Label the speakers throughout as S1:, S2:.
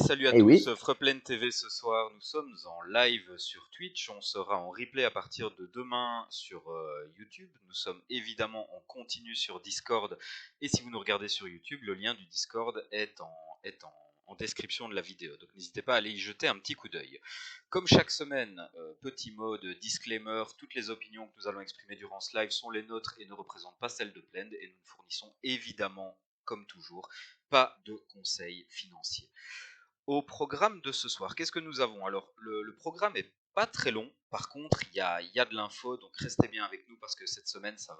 S1: salut à
S2: Eh
S1: tous,
S2: oui,
S1: Freplane TV ce soir, nous sommes en live sur Twitch, on sera en replay à partir de demain sur YouTube, nous sommes évidemment en continu sur Discord, et si vous nous regardez sur YouTube, le lien du Discord est en description de la vidéo, donc n'hésitez pas à aller y jeter un petit coup d'œil. Comme chaque semaine, petit mot de disclaimer, toutes les opinions que nous allons exprimer durant ce live sont les nôtres et ne représentent pas celles de Blend, et nous ne fournissons évidemment, comme toujours, pas de conseils financiers. Au programme de ce soir, qu'est-ce que nous avons? Alors, le programme est pas très long, par contre, il y a de l'info, donc restez bien avec nous parce que cette semaine, ça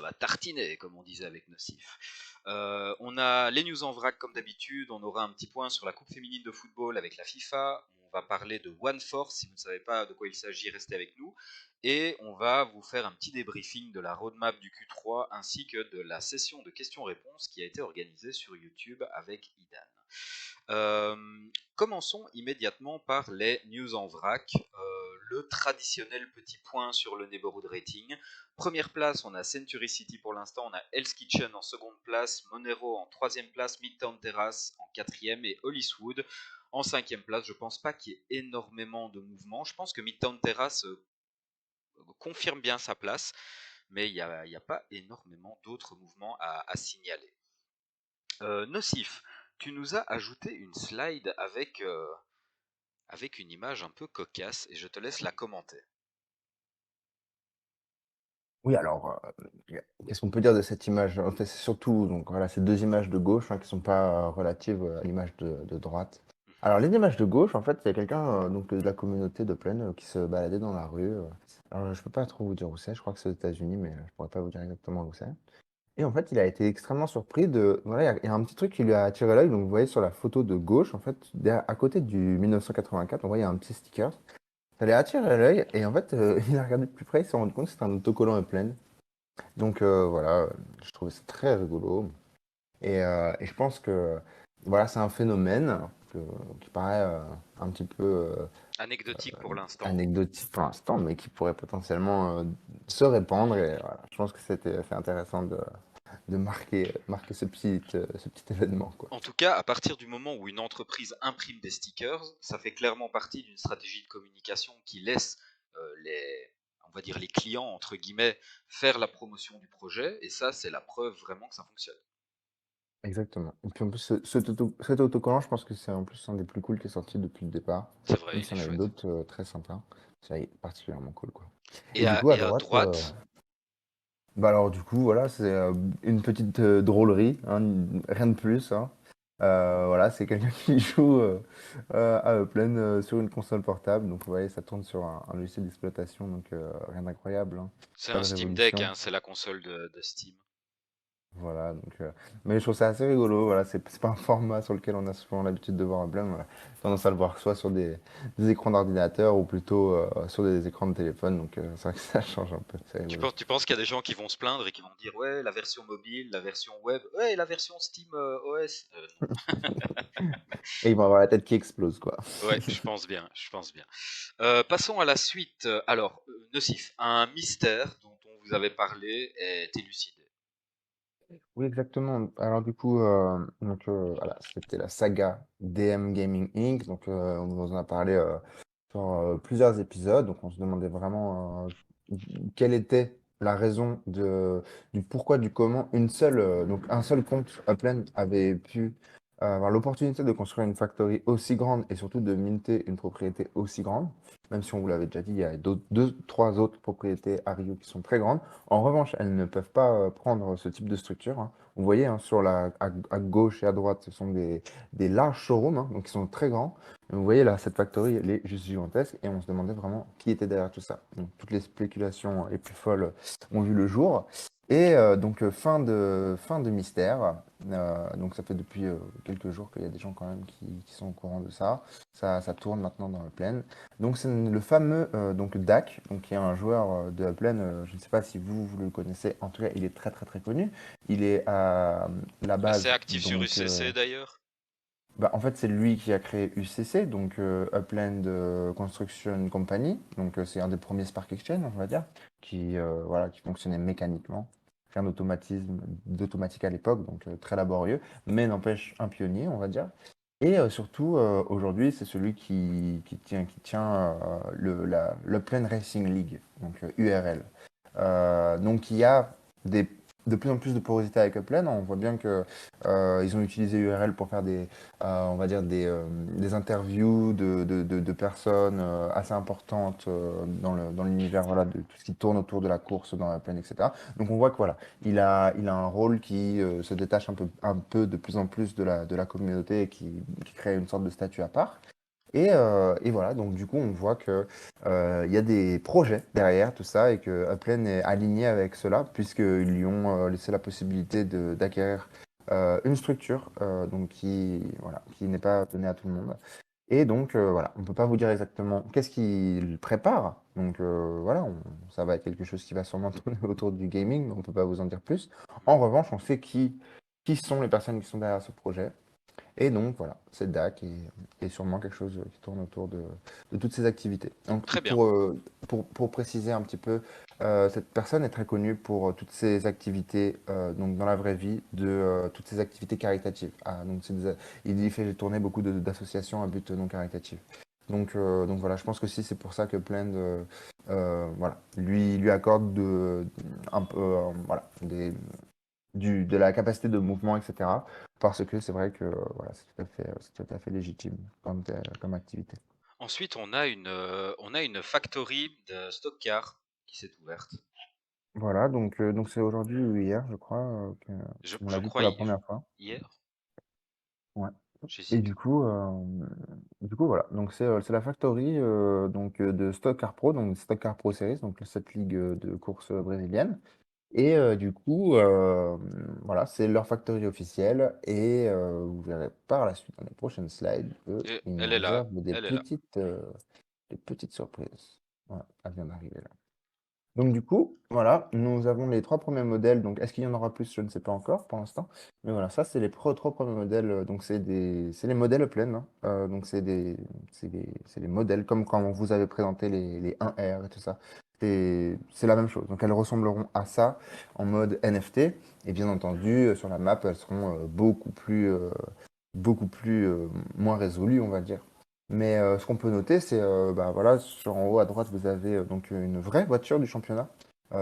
S1: va tartiner, comme on disait avec Nocif. On a les news en vrac comme d'habitude, on aura un petit point sur la Coupe féminine de football avec la FIFA, on va parler de OneForce, si vous ne savez pas de quoi il s'agit, restez avec nous, et on va vous faire un petit débriefing de la roadmap du Q3 ainsi que de la session de questions-réponses qui a été organisée sur YouTube avec Idan. Euh, Commençons immédiatement par les news en vrac. Le traditionnel petit point sur le neighborhood rating. Première place, on a Century City pour l'instant, on a Hell's Kitchen en seconde place, Monero en troisième place, Midtown Terrace en quatrième et Holliswood en cinquième place. Je pense pas qu'il y ait énormément de mouvements. Je pense que Midtown Terrace confirme bien sa place, mais il y a pas énormément d'autres mouvements à signaler. Nocif, tu nous as ajouté une slide avec une image un peu cocasse et je te laisse la commenter.
S2: oui, alors, qu'est-ce qu'on peut dire de cette image? En fait, c'est surtout, donc voilà, ces deux images de gauche, hein, qui sont pas relatives à l'image de droite. Alors, les images de gauche, en fait, il y a quelqu'un donc de la communauté de Plaine qui se baladait dans la rue. Alors, je peux pas trop vous dire où c'est, je crois que c'est aux États-Unis, mais je pourrais pas vous dire exactement où c'est. Et en fait, il a été extrêmement surpris de. Voilà, il y a un petit truc qui lui a attiré l'œil. Donc, vous voyez sur la photo de gauche, en fait, à côté du 1984, on voit il y a un petit sticker. Ça lui a attiré l'œil et en fait, il a regardé de plus près, il s'est rendu compte que c'était un autocollant Upland. Donc voilà, je trouvais ça très rigolo. Et je pense que voilà, c'est un phénomène qui paraît un petit peu
S1: Anecdotique pour l'instant.
S2: anecdotique pour l'instant, mais qui pourrait potentiellement se répandre. Et voilà, je pense que c'est intéressant de marquer ce petit événement, quoi.
S1: En tout cas, à partir du moment où une entreprise imprime des stickers, ça fait clairement partie d'une stratégie de communication qui laisse on va dire les clients, entre guillemets, faire la promotion du projet, et ça, c'est la preuve vraiment que ça fonctionne.
S2: Exactement. Et puis en plus, cet autocollant, je pense que c'est en plus un des plus cool qui est sorti depuis le départ.
S1: C'est vrai,
S2: Même
S1: il
S2: s'il
S1: est
S2: y en avait
S1: chouette.
S2: d'autres très sympas. Ça est particulièrement cool, quoi.
S1: Et
S2: Et du
S1: à,
S2: coup, à
S1: et à
S2: droite,
S1: droite,
S2: bah alors du coup, voilà, c'est une petite drôlerie, hein, rien de plus, hein. Voilà, c'est quelqu'un qui joue à Upland sur une console portable. Donc vous voyez, ça tourne sur un logiciel d'exploitation, donc rien d'incroyable, hein.
S1: c'est
S2: Pas
S1: un
S2: de
S1: Steam Deck,
S2: révolution.
S1: hein, c'est la console de Steam.
S2: Voilà, donc, mais je trouve ça assez rigolo. Voilà, c'est pas un format sur lequel on a souvent l'habitude de voir un blend. On a tendance à le voir soit sur des écrans d'ordinateur ou plutôt sur des écrans de téléphone. Donc c'est vrai que ça change un peu. C'est
S1: Tu
S2: rigolo.
S1: penses, tu penses qu'il y a des gens qui vont se plaindre et qui vont dire ouais, la version mobile, la version web, ouais, et la version Steam OS.
S2: Et ils vont avoir la tête qui explose, quoi.
S1: Ouais, je pense bien, je pense bien. Passons à la suite. Alors, Nocif, un mystère dont on vous avait parlé est élucidé.
S2: Oui, exactement. Alors du coup, donc voilà, c'était la saga DM Gaming Inc. Donc on nous en a parlé sur plusieurs épisodes. Donc on se demandait vraiment quelle était la raison du pourquoi, du comment donc un seul compte Upland avait pu avoir l'opportunité de construire une factory aussi grande et surtout de minter une propriété aussi grande. Même si on vous l'avait déjà dit, il y a deux, trois autres propriétés à Rio qui sont très grandes. En revanche, elles ne peuvent pas prendre ce type de structure, hein. Vous voyez, hein, à gauche et à droite, ce sont des larges showrooms, hein, donc ils sont très grands. Et vous voyez là, cette factory, elle est juste gigantesque et on se demandait vraiment qui était derrière tout ça. Donc, toutes les spéculations les plus folles ont vu le jour. Et donc fin de mystère. Donc ça fait depuis quelques jours qu'il y a des gens quand même qui sont au courant de ça. Ça tourne maintenant dans le plaine. Donc c'est le fameux donc Dak, donc qui est un joueur de Upland. Je ne sais pas si vous le connaissez. En tout cas, il est très très très connu. Il est à la
S1: Assez
S2: base
S1: actif sur
S2: donc
S1: UCC d'ailleurs.
S2: bah, en fait c'est lui qui a créé UCC, donc Upland Construction Company. Donc c'est un des premiers Spark Exchange, on va dire, qui voilà qui fonctionnait mécaniquement. Rien d'automatique à l'époque, donc très laborieux, mais n'empêche un pionnier, on va dire. Et surtout, aujourd'hui, c'est celui qui tient l'Upland Racing League, donc URL. Donc il y a des, de plus en plus de porosité avec Upland. On voit bien que ils ont utilisé URL pour faire on va dire des interviews de personnes assez importantes dans l'univers voilà, de tout ce qui tourne autour de la course dans Upland, etc. Donc on voit que voilà, il a un rôle qui se détache un peu de plus en plus de la communauté et qui crée une sorte de statut à part. Et voilà, donc du coup, on voit que il y a des projets derrière tout ça et que Upland est aligné avec cela, puisqu'ils lui ont laissé la possibilité d'acquérir une structure donc voilà, qui n'est pas donnée à tout le monde. Et donc, voilà, on ne peut pas vous dire exactement qu'est-ce qu'il prépare. Donc, voilà, ça va être quelque chose qui va sûrement tourner autour du gaming, mais on ne peut pas vous en dire plus. En revanche, on sait qui sont les personnes qui sont derrière ce projet. Et donc, voilà, cette DAC est sûrement quelque chose qui tourne autour de toutes ces activités. Donc,
S1: Très bien.
S2: pour préciser un petit peu, cette personne est très connue pour toutes ses activités, donc dans la vraie vie, toutes ses activités caritatives. Ah, donc il fait tourner beaucoup d'associations à but non caritatif. Donc voilà, je pense que si c'est pour ça que Plend voilà, lui accorde un peu voilà, de la capacité de mouvement, etc. Parce que c'est vrai que voilà, c'est tout à fait légitime comme activité.
S1: Ensuite, on a une factory de stock car qui s'est ouverte.
S2: Voilà, donc c'est aujourd'hui ou hier, je crois,
S1: Je,
S2: qu'on
S1: je
S2: l'a vu
S1: crois
S2: pour la première fois.
S1: hier,
S2: Ouais. Et
S1: j'hésite.
S2: du coup, voilà. Donc c'est la factory donc de Stock Car Pro, donc Stock Car Pro Series, donc cette ligue de course brésilienne. Et du coup, voilà, c'est leur factory officielle. Et vous verrez par la suite dans les prochaines slides
S1: Et
S2: qu'ils
S1: elle
S2: nous
S1: est là,
S2: réservent des
S1: elle est là.
S2: petites surprises. Voilà, elle vient d'arriver là. Donc du coup, voilà, nous avons les trois premiers modèles. Donc est-ce qu'il y en aura plus? Je ne sais pas encore pour l'instant. Mais voilà, ça c'est les trois premiers modèles. Donc c'est les modèles pleins, hein. Donc c'est les modèles comme quand on vous avait présenté les 1R et tout ça. C'est la même chose. Donc elles ressembleront à ça en mode NFT. Et bien entendu, sur la map, elles seront beaucoup plus moins résolues, on va dire. Mais ce qu'on peut noter, c'est bah, voilà, en haut à droite, vous avez donc une vraie voiture du championnat.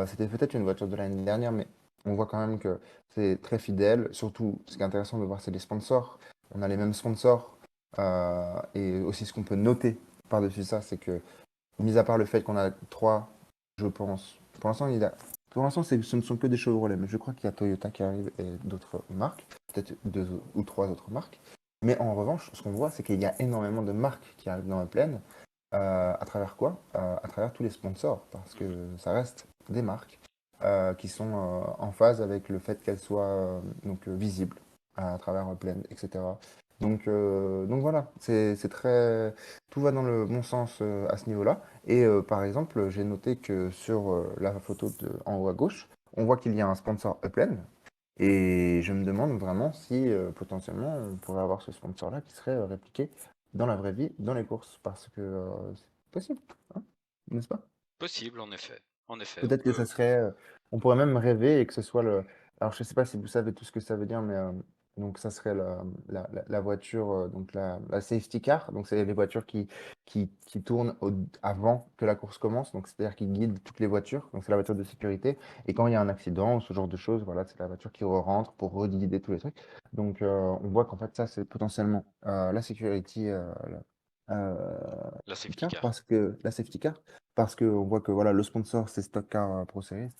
S2: C'était peut-être une voiture de l'année dernière, mais on voit quand même que c'est très fidèle. Surtout, ce qui est intéressant de voir, c'est les sponsors. On a les mêmes sponsors. Et aussi, ce qu'on peut noter par-dessus ça, c'est que, mis à part le fait qu'on a trois, je pense, pour l'instant, ce ne sont que des Chevrolet, mais je crois qu'il y a Toyota qui arrive et d'autres marques, peut-être deux ou trois autres marques. Mais en revanche, ce qu'on voit, c'est qu'il y a énormément de marques qui arrivent dans la plaine. À travers quoi? À travers tous les sponsors, parce que
S1: Mhm.
S2: ça reste des marques qui sont en phase avec le fait qu'elles soient donc visibles à travers Plaine, etc. Donc voilà, c'est très, tout va dans le bon sens à ce niveau-là. Et par exemple, j'ai noté que sur la photo en haut à gauche, on voit qu'il y a un sponsor Upland. Et je me demande vraiment si potentiellement on pourrait avoir ce sponsor-là qui serait répliqué dans la vraie vie, dans les courses, parce que c'est possible, hein, n'est-ce pas?
S1: Possible, en effet. En effet, on
S2: Peut-être que ça
S1: peut.
S2: serait, on pourrait même rêver et que ce soit alors je sais pas si vous savez tout ce que ça veut dire, mais donc ça serait la voiture, donc la safety car, donc c'est les voitures qui tournent avant que la course commence, donc c'est-à-dire qui guident toutes les voitures, donc c'est la voiture de sécurité. Et quand il y a un accident ou ce genre de choses, voilà, c'est la voiture qui rentre pour reguider tous les trucs. Donc on voit qu'en fait ça c'est potentiellement la security,
S1: La safety
S2: car,
S1: car.
S2: la safety car, parce qu'on voit que voilà, le sponsor c'est Stock Car Pro Series.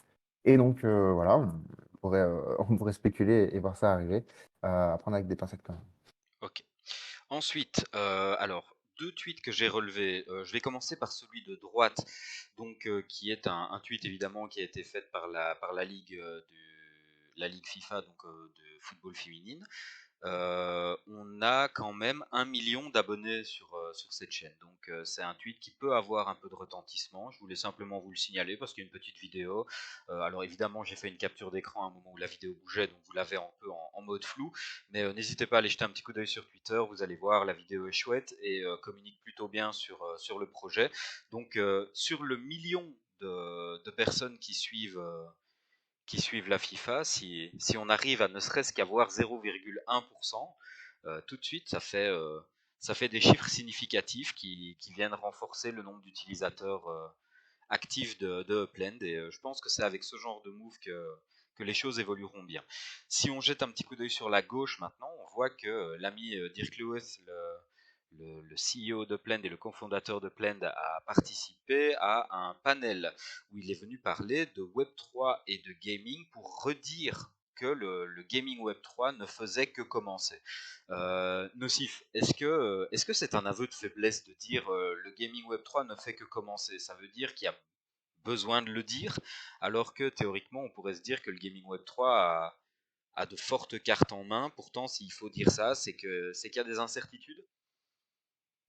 S2: Et donc voilà, on pourrait spéculer et voir ça arriver, à prendre avec des pincettes quand même.
S1: Ok. Ensuite, alors, deux tweets que j'ai relevés. Je vais commencer par celui de droite, donc qui est un tweet évidemment qui a été fait par la ligue la ligue FIFA, donc de football féminine. On a quand même 1 million d'abonnés sur cette chaîne. Donc c'est un tweet qui peut avoir un peu de retentissement. Je voulais simplement vous le signaler parce qu'il y a une petite vidéo. Alors évidemment, j'ai fait une capture d'écran à un moment où la vidéo bougeait, donc vous l'avez un peu en mode flou. Mais n'hésitez pas à aller jeter un petit coup d'œil sur Twitter. Vous allez voir, la vidéo est chouette et communique plutôt bien sur le projet. Donc sur le million de personnes qui suivent la FIFA, si on arrive à ne serait-ce qu'avoir 0,1%, tout de suite, ça fait des chiffres significatifs qui viennent renforcer le nombre d'utilisateurs actifs de Upland. Et je pense que c'est avec ce genre de move que les choses évolueront bien. Si on jette un petit coup d'œil sur la gauche maintenant, on voit que l'ami Dirk Lewis, le CEO de Plend et le cofondateur de Plend, a participé à un panel où il est venu parler de Web3 et de gaming pour redire que le gaming Web3 ne faisait que commencer. Nocif, est-ce que c'est un aveu de faiblesse de dire le gaming Web3 ne fait que commencer? Ça veut dire qu'il y a besoin de le dire, alors que théoriquement on pourrait se dire que le gaming Web3 a de fortes cartes en main. Pourtant, s'il faut dire ça, c'est qu'il y a des incertitudes.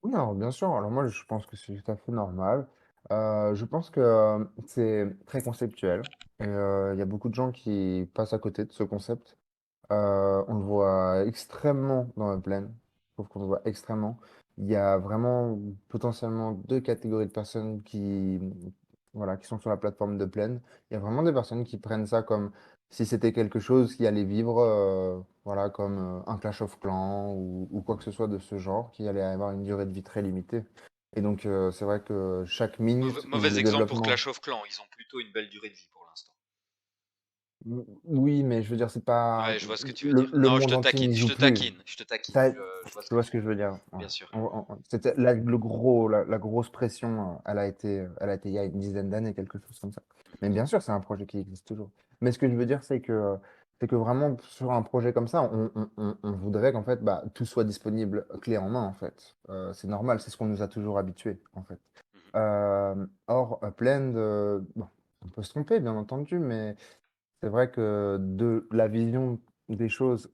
S2: Oui, alors bien sûr, alors moi je pense que c'est tout à fait normal. Je pense que c'est très conceptuel et il y a beaucoup de gens qui passent à côté de ce concept. On le voit extrêmement dans la plaine. Je trouve qu'on le voit extrêmement. Il y a vraiment potentiellement deux catégories de personnes voilà, qui sont sur la plateforme de plaine. Il y a vraiment des personnes qui prennent ça comme si c'était quelque chose qui allait vivre, voilà, comme un Clash of Clans ou quoi que ce soit de ce genre, qui allait avoir une durée de vie très limitée. Et donc, c'est vrai que chaque minute où
S1: Mauvais
S2: le
S1: exemple pour
S2: développement.
S1: Clash of Clans, ils ont plutôt une belle durée de vie pour l'instant.
S2: Oui, mais je veux dire, c'est pas.
S1: Ouais, je vois ce que tu veux dire.
S2: Le
S1: Non, je
S2: monde
S1: te
S2: entier
S1: taquine,
S2: n'y
S1: je
S2: joue
S1: te
S2: plus.
S1: taquine, je te taquine,
S2: Ça,
S1: je vois ce
S2: tu
S1: que
S2: vois
S1: tu
S2: ce
S1: veux
S2: que je
S1: dire.
S2: veux dire? Ouais.
S1: Bien sûr.
S2: C'était la grosse pression, elle a été il y a une dizaine d'années, quelque chose comme ça. Mais bien sûr, c'est un projet qui existe toujours. Mais ce que je veux dire, c'est que vraiment, sur un projet comme ça, on voudrait qu'en fait, bah, tout soit disponible clé en main, en fait. C'est normal, c'est ce qu'on nous a toujours habitués, en fait.
S1: Mhm.
S2: Or, Upland, bon, on peut se tromper, bien entendu, mais c'est vrai que de la vision des choses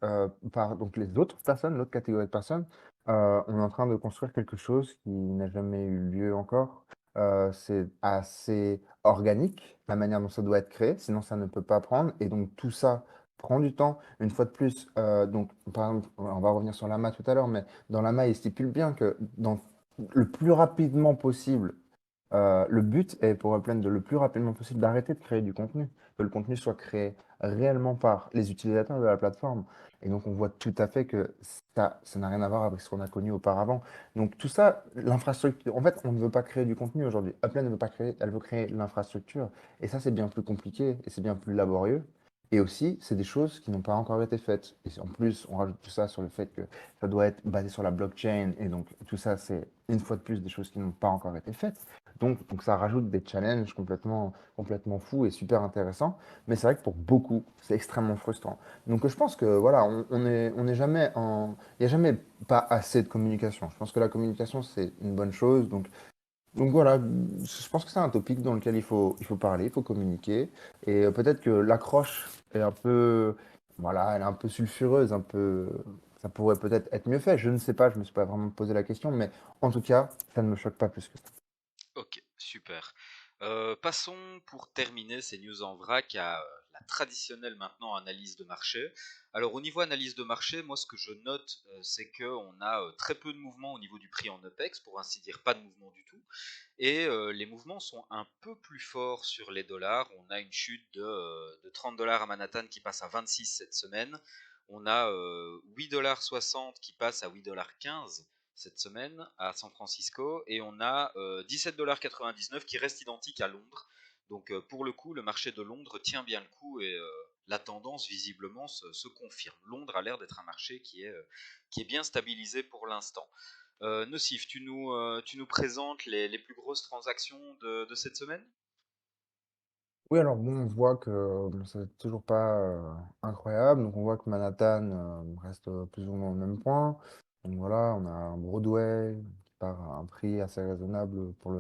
S2: par donc les autres personnes, l'autre catégorie de personnes, on est en train de construire quelque chose qui n'a jamais eu lieu encore. C'est assez organique, la manière dont ça doit être créé, sinon ça ne peut pas prendre. Et donc tout ça prend du temps. Une fois de plus, donc par exemple, on va revenir sur l'AMA tout à l'heure, mais dans l'AMA, il stipule bien que dans le plus rapidement possible, le but est pour Upland de le plus rapidement possible d'arrêter de créer du contenu, que le contenu soit créé réellement par les utilisateurs de la plateforme. Et donc on voit tout à fait que ça n'a rien à voir avec ce qu'on a connu auparavant. Donc tout ça, l'infrastructure, en fait, on ne veut pas créer du contenu aujourd'hui. Upland ne veut pas créer, elle veut créer l'infrastructure. Et ça, c'est bien plus compliqué et c'est bien plus laborieux. Et aussi, c'est des choses qui n'ont pas encore été faites. Et en plus, on rajoute tout ça sur le fait que ça doit être basé sur la blockchain. Et donc tout ça, c'est une fois de plus des choses qui n'ont pas encore été faites. Donc ça rajoute des challenges complètement fous et super intéressants. Mais c'est vrai que pour beaucoup, c'est extrêmement frustrant. Donc je pense que voilà, on est jamais en. Il n'y a jamais pas assez de communication. Je pense que la communication, c'est une bonne chose. Donc voilà, je pense que c'est un topic dans lequel il faut parler, il faut communiquer. Et peut-être que l'accroche est un peu. Voilà, elle est un peu sulfureuse, un peu. Ça pourrait peut-être être mieux fait. Je ne sais pas, je ne me suis pas vraiment posé la question. Mais en tout cas, ça ne me choque pas plus que ça.
S1: Ok, super. Passons pour terminer ces news en vrac à la traditionnelle maintenant analyse de marché. Alors au niveau analyse de marché, moi ce que je note, c'est qu'on a très peu de mouvements au niveau du prix en OPEX, pour ainsi dire pas de mouvement du tout. Et les mouvements sont un peu plus forts sur les dollars. On a une chute de 30 dollars à Manhattan qui passe à 26 cette semaine. On a 8,60 $ qui passe à 8,15 $ cette semaine à San Francisco. Et on a 17,99 $ qui reste identique à Londres. Donc pour le coup, le marché de Londres tient bien le coup et la tendance visiblement se confirme. Londres a l'air d'être un marché qui est bien stabilisé pour l'instant. Nocif, tu nous présentes les plus grosses transactions de cette semaine?
S2: Oui, alors bon, on voit que bon, c'est toujours pas incroyable. Donc on voit que Manhattan reste plus ou moins au même point. Donc voilà, on a un Broadway qui part à un prix assez raisonnable pour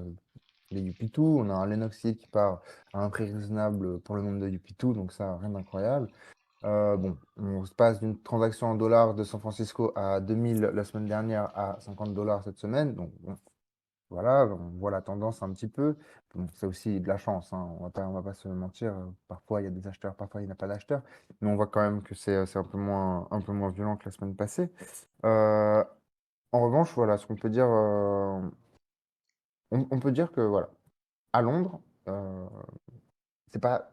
S2: les UP2. On a un Lenox Hill qui part à un prix raisonnable pour le nombre de UP2. Donc ça, rien d'incroyable. Bon, on se passe d'une transaction en dollars de San Francisco à 2000 la semaine dernière à 50 dollars cette semaine. Donc bon, voilà, on voit la tendance un petit peu. Bon, c'est aussi de la chance, hein, on va pas se mentir. Parfois, il y a des acheteurs, parfois, il n'y a pas d'acheteurs. Mais on voit quand même que c'est un peu moins violent que la semaine passée. Euh, En revanche, voilà, ce qu'on peut dire, on peut dire que voilà, à Londres, c'est pas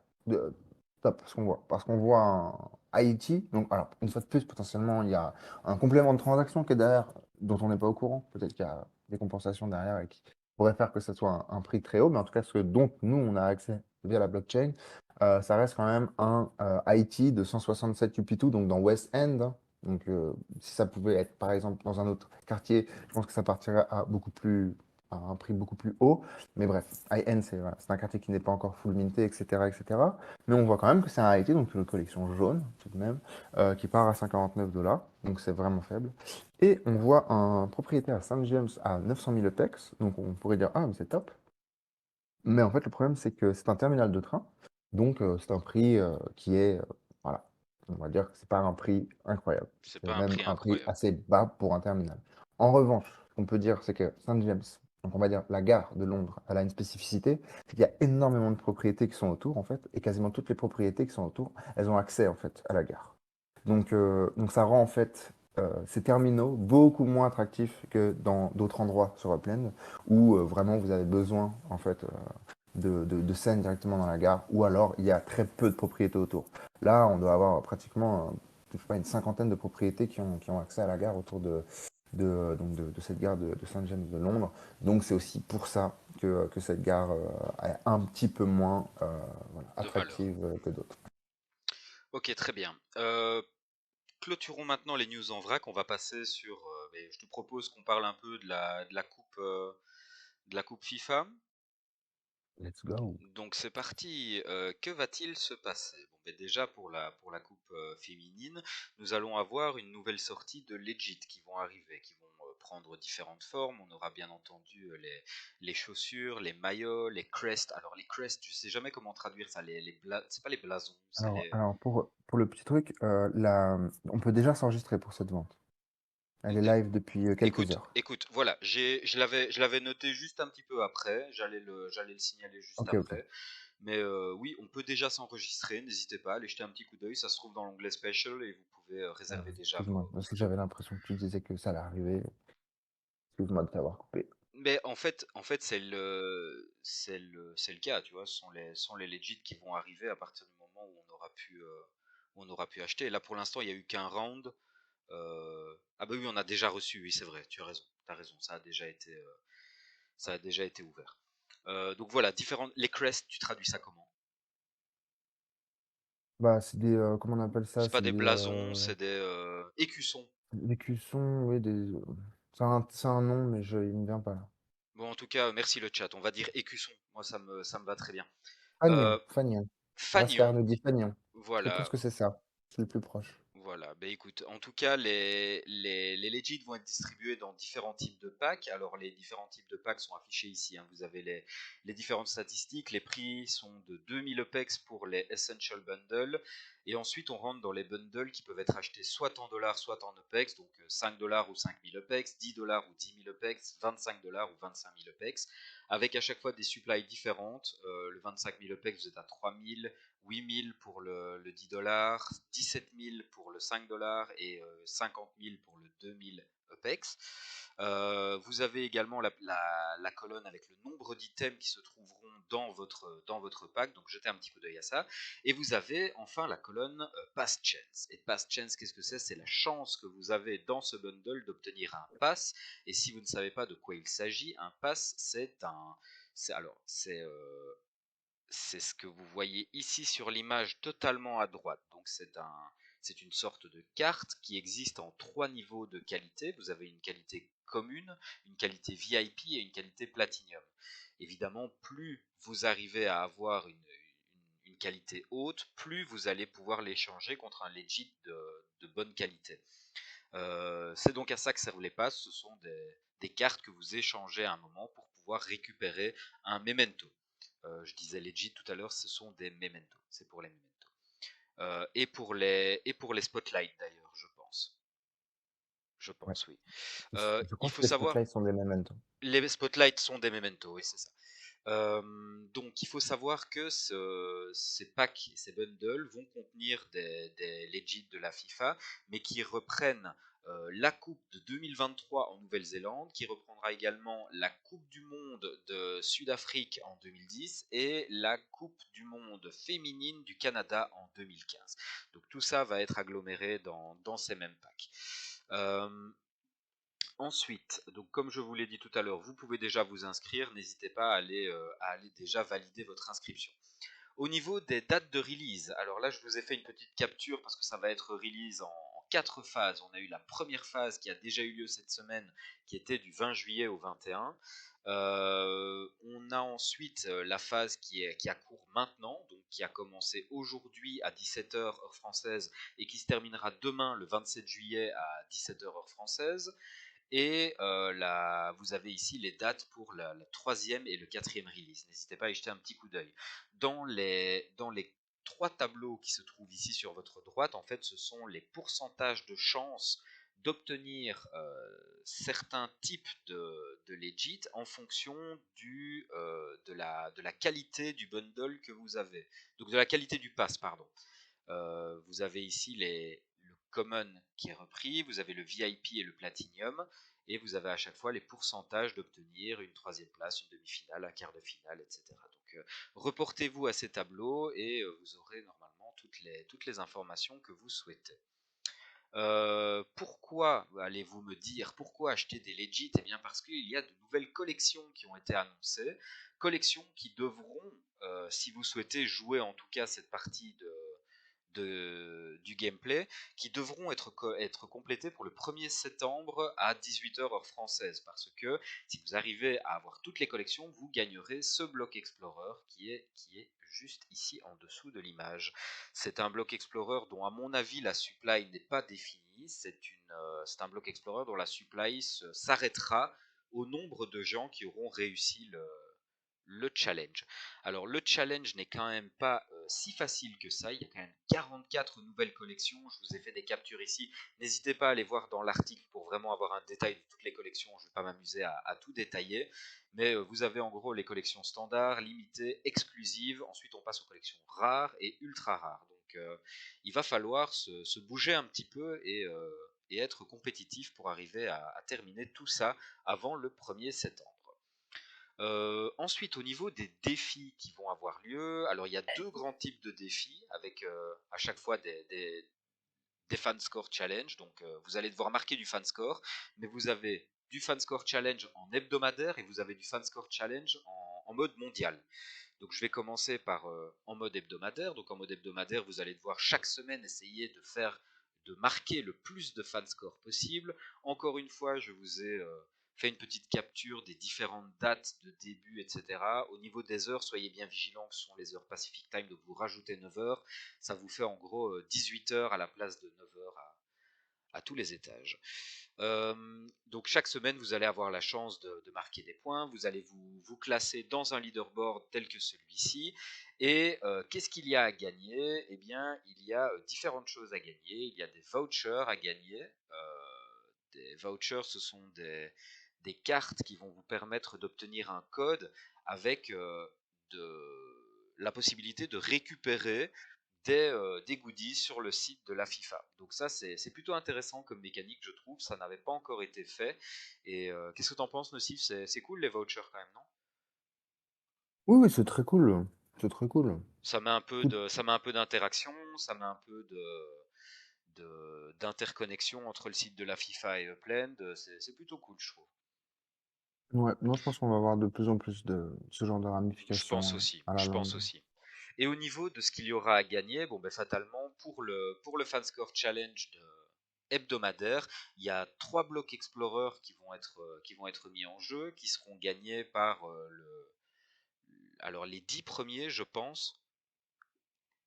S2: top ce qu'on voit. Parce qu'on voit Haïti. Donc, alors, une fois de plus, potentiellement, il y a un complément de transaction qui est derrière, dont on n'est pas au courant. Peut-être qu'il y a des compensations derrière et qui pourraient faire que ce soit un prix très haut. Mais en tout cas, ce que dont nous, on a accès via la blockchain, ça reste quand même un Haïti de 167 UP2, donc dans West End, hein. Donc, si ça pouvait être, par exemple, dans un autre quartier, je pense que ça partirait à un prix beaucoup plus haut. Mais bref, high-end, c'est voilà, c'est un quartier qui n'est pas encore full minté, etc., etc. Mais on voit quand même que c'est un Haïti, donc une collection jaune, tout de même, qui part à 149 $, donc c'est vraiment faible. Et on voit un propriétaire à Saint James à 900 000 EPEX, donc on pourrait dire, ah, mais c'est top. Mais en fait, le problème, c'est que c'est un terminal de train, donc c'est un prix qui est, voilà, on va dire que c'est pas un prix incroyable.
S1: C'est
S2: C'est
S1: pas un
S2: même
S1: prix
S2: un prix
S1: incroyable.
S2: assez bas pour un terminal. En revanche, ce qu'on peut dire, c'est que Saint James, donc on va dire la gare de Londres, elle a une spécificité, c'est qu'il y a énormément de propriétés qui sont autour, en fait, et quasiment toutes les propriétés qui sont autour, elles ont accès, en fait, à la gare. Donc ça rend en fait ces terminaux beaucoup moins attractifs que dans d'autres endroits sur Upland où vraiment vous avez besoin en fait de scènes directement dans la gare ou alors il y a très peu de propriétés autour. Là, on doit avoir pratiquement je sais pas, une cinquantaine de propriétés qui ont accès à la gare autour de cette gare de Saint-James de Londres. Donc c'est aussi pour ça que cette gare est un petit peu moins voilà,
S1: De valeur.
S2: attractive que d'autres.
S1: Ok, très bien. Clôturons maintenant les news en vrac. On va passer sur. Mais je te propose qu'on parle un peu de la coupe FIFA.
S2: Let's go.
S1: Donc c'est parti. Que va-t-il se passer? Bon, ben déjà pour la coupe féminine, nous allons avoir une nouvelle sortie de Legit qui vont arriver, qui vont prendre différentes formes. On aura bien entendu les chaussures, les maillots, les crests. Alors les crests, je sais jamais comment traduire ça. C'est pas les blasons, c'est les.
S2: Alors pour le petit truc, on peut déjà s'enregistrer pour cette vente. Elle est
S1: Ok.
S2: live depuis quelques heures.
S1: Écoute, voilà, je l'avais noté juste un petit peu après, j'allais le signaler juste
S2: Ok, ok.
S1: après. Mais oui, on peut déjà s'enregistrer, n'hésitez pas à aller jeter un petit coup d'œil, ça se trouve dans l'onglet Special et vous pouvez réserver déjà
S2: Excuse-moi, parce que j'avais l'impression que tu disais que ça allait arriver. Excuse-moi de t'avoir coupé.
S1: Mais en fait, c'est le cas, tu vois, ce sont les legit qui vont arriver à partir du moment où on aura pu acheter. Et là, pour l'instant, il n'y a eu qu'un round. Ah bah oui, on a déjà reçu, oui, c'est vrai, tu as raison, ça a déjà été ouvert. Donc voilà, différentes. Les crests, tu traduis ça comment?
S2: Bah, c'est des, comment on appelle ça?
S1: C'est pas
S2: C'est
S1: des
S2: des
S1: blasons, c'est des écussons.
S2: écussons, oui, c'est un nom, mais il me vient pas là.
S1: Bon, en tout cas, merci le chat. On va dire écusson. Moi, ça me va très bien.
S2: Fagnon,
S1: Euh,
S2: Fagnon.
S1: Fanion,
S2: Rascar nous dit Fagnon. Je pense
S1: voilà.
S2: que c'est ça. C'est le plus proche.
S1: Voilà, bah écoute, en tout cas, les legit vont être distribués dans différents types de packs. Alors, les différents types de packs sont affichés ici, hein. Vous avez les différentes statistiques. Les prix sont de 2000 EPEX pour les Essential Bundle. Et ensuite, on rentre dans les bundles qui peuvent être achetés soit en dollars, soit en EPEX. Donc, 5 $ ou 5000 EPEX, 10 $ ou 10 000 EPEX, 25 $ ou 25 000 EPEX. Avec à chaque fois des supplies différentes. Le 25 000 EPEX, vous êtes à 3000. 8 000 pour le 10 $, 17 000 pour le 5 $ et 50 000 pour le 2000 EPEX. Vous avez également la colonne avec le nombre d'items qui se trouveront dans votre pack, donc jetez un petit coup d'œil à ça. Et vous avez enfin la colonne Pass Chance. Et Pass Chance, qu'est-ce que c'est? C'est la chance que vous avez dans ce bundle d'obtenir un pass. Et si vous ne savez pas de quoi il s'agit, un pass, c'est ce que vous voyez ici sur l'image totalement à droite. Donc c'est une sorte de carte qui existe en trois niveaux de qualité. Vous avez une qualité commune, une qualité VIP et une qualité Platinum. Évidemment, plus vous arrivez à avoir une qualité haute, plus vous allez pouvoir l'échanger contre un legit de bonne qualité. C'est donc à ça que servent les passes. Ce sont des cartes que vous échangez à un moment pour pouvoir récupérer un memento. Je disais legit tout à l'heure, ce sont des mementos. C'est pour les mementos. Et pour les spotlights d'ailleurs, je pense. Je
S2: Ouais.
S1: pense, oui.
S2: Je
S1: Il
S2: crois que
S1: faut
S2: les
S1: savoir,
S2: spotlights sont des mementos.
S1: les spotlights sont des mementos, oui, c'est ça. Donc il faut savoir que ces packs et ces bundles vont contenir des legits de la FIFA, mais qui reprennent la Coupe de 2023 en Nouvelle-Zélande, qui reprendra également la Coupe du Monde de Sud-Afrique en 2010 et la Coupe du Monde féminine du Canada en 2015. Donc tout ça va être aggloméré dans ces mêmes packs. Ensuite, donc comme je vous l'ai dit tout à l'heure, vous pouvez déjà vous inscrire, n'hésitez pas à aller déjà valider votre inscription. Au niveau des dates de release, alors là je vous ai fait une petite capture parce que ça va être release en 4 phases. On a eu la première phase qui a déjà eu lieu cette semaine, qui était du 20 juillet au 21. On a ensuite la phase qui a cours maintenant, donc qui a commencé aujourd'hui à 17h heure française et qui se terminera demain le 27 juillet à 17h heure française. Et vous avez ici les dates pour la troisième et le quatrième release. N'hésitez pas à y jeter un petit coup d'œil. Dans les trois tableaux qui se trouvent ici sur votre droite, en fait, ce sont les pourcentages de chances d'obtenir certains types de legit en fonction de la qualité du bundle que vous avez. Donc de la qualité du pass, pardon. Vous avez ici le common qui est repris, vous avez le VIP et le platinum, et vous avez à chaque fois les pourcentages d'obtenir une troisième place, une demi-finale, un quart de finale, etc. Donc reportez-vous à ces tableaux et vous aurez normalement toutes les informations que vous souhaitez. Pourquoi allez-vous me dire, pourquoi acheter des legit? Eh bien parce qu'il y a de nouvelles collections qui ont été annoncées, collections qui devront, si vous souhaitez jouer en tout cas cette partie du gameplay, qui devront être complétés pour le 1er septembre à 18h heure française, parce que si vous arrivez à avoir toutes les collections, vous gagnerez ce bloc Explorer qui est juste ici en dessous de l'image. C'est un bloc Explorer dont à mon avis la supply n'est pas définie, c'est un bloc Explorer dont la supply s'arrêtera au nombre de gens qui auront réussi le challenge. Alors le challenge n'est quand même pas si facile que ça, il y a quand même 44 nouvelles collections, je vous ai fait des captures ici, n'hésitez pas à aller voir dans l'article pour vraiment avoir un détail de toutes les collections, je ne vais pas m'amuser à tout détailler, mais vous avez en gros les collections standards, limitées, exclusives, ensuite on passe aux collections rares et ultra rares, donc il va falloir se bouger un petit peu et être compétitif pour arriver à terminer tout ça avant le 1er septembre. Ensuite, au niveau des défis qui vont avoir lieu, alors il y a deux grands types de défis avec à chaque fois des fan score challenge. Donc vous allez devoir marquer du fan score, mais vous avez du fan score challenge en hebdomadaire et vous avez du fan score challenge en mode mondial. Donc je vais commencer par en mode hebdomadaire. Donc en mode hebdomadaire, vous allez devoir chaque semaine essayer de marquer le plus de fan score possible. Encore une fois, je vous ai fait une petite capture des différentes dates de début, etc. Au niveau des heures, soyez bien vigilants, ce sont les heures Pacific Time, donc vous rajoutez 9 heures. Ça vous fait en gros 18 heures à la place de 9 heures à tous les étages. Donc chaque semaine, vous allez avoir la chance de marquer des points, vous allez vous classer dans un leaderboard tel que celui-ci, et qu'est-ce qu'il y a à gagner? Eh bien, il y a différentes choses à gagner, il y a des vouchers à gagner. Des vouchers, ce sont des cartes qui vont vous permettre d'obtenir un code avec la possibilité de récupérer des goodies sur le site de la FIFA. Donc ça, c'est plutôt intéressant comme mécanique, je trouve. Ça n'avait pas encore été fait. Et qu'est-ce que t'en penses, Nocif? C'est cool les vouchers quand même, non?
S2: Oui, oui, c'est très cool. C'est très cool. Tout-
S1: Ça met un peu d'interaction, ça met un peu d'interconnexion entre le site de la FIFA et Upland. C'est plutôt cool, je trouve.
S2: Ouais, non, je pense qu'on va avoir de plus en plus de ce genre de
S1: Je pense
S2: ramifications
S1: aussi,
S2: à la
S1: je pense
S2: longue.
S1: aussi. Et au niveau de ce qu'il y aura à gagner, bon ben fatalement pour le Fanscore Challenge hebdomadaire, il y a 3 blocs Explorer qui vont être mis en jeu, qui seront gagnés par alors les 10 premiers, je pense,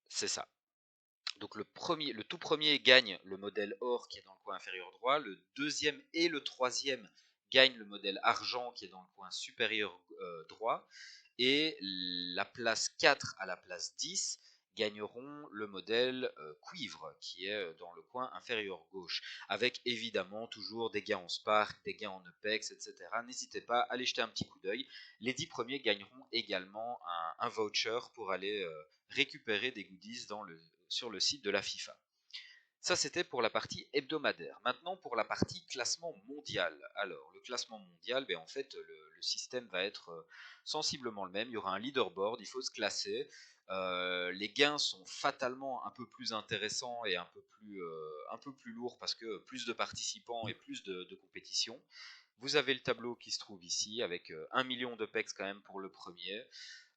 S1: c'est ça. Donc le tout premier gagne le modèle or qui est dans le coin inférieur droit, le deuxième et le troisième gagnent le modèle argent qui est dans le coin supérieur droit, et la place 4 à la place 10 gagneront le modèle cuivre qui est dans le coin inférieur gauche, avec évidemment toujours des gains en Spark, des gains en Apex, etc. N'hésitez pas à aller jeter un petit coup d'œil. Les 10 premiers gagneront également un voucher pour aller récupérer des goodies sur le site de la FIFA. Ça, c'était pour la partie hebdomadaire. Maintenant, pour la partie classement mondial. Alors, le classement mondial, ben, en fait, le système va être sensiblement le même. Il y aura un leaderboard, il faut se classer. Les gains sont fatalement un peu plus intéressants et un peu plus lourds parce que plus de participants et plus de compétition. Vous avez le tableau qui se trouve ici avec 1 million de pecs quand même pour le premier.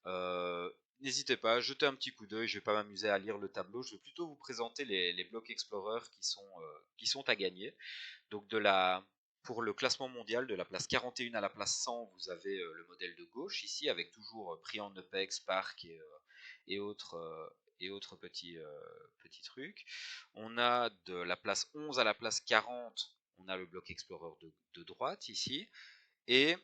S1: Euh, N'hésitez pas, jetez un petit coup d'œil, je vais pas m'amuser à lire le tableau, je vais plutôt vous présenter les blocs Explorer qui sont à gagner. Donc pour le classement mondial, de la place 41 à la place 100, vous avez le modèle de gauche ici, avec toujours Priand, Nepex, Spark et autres, petits trucs. On a de la place 11 à la place 40, on a le bloc Explorer de droite ici. Et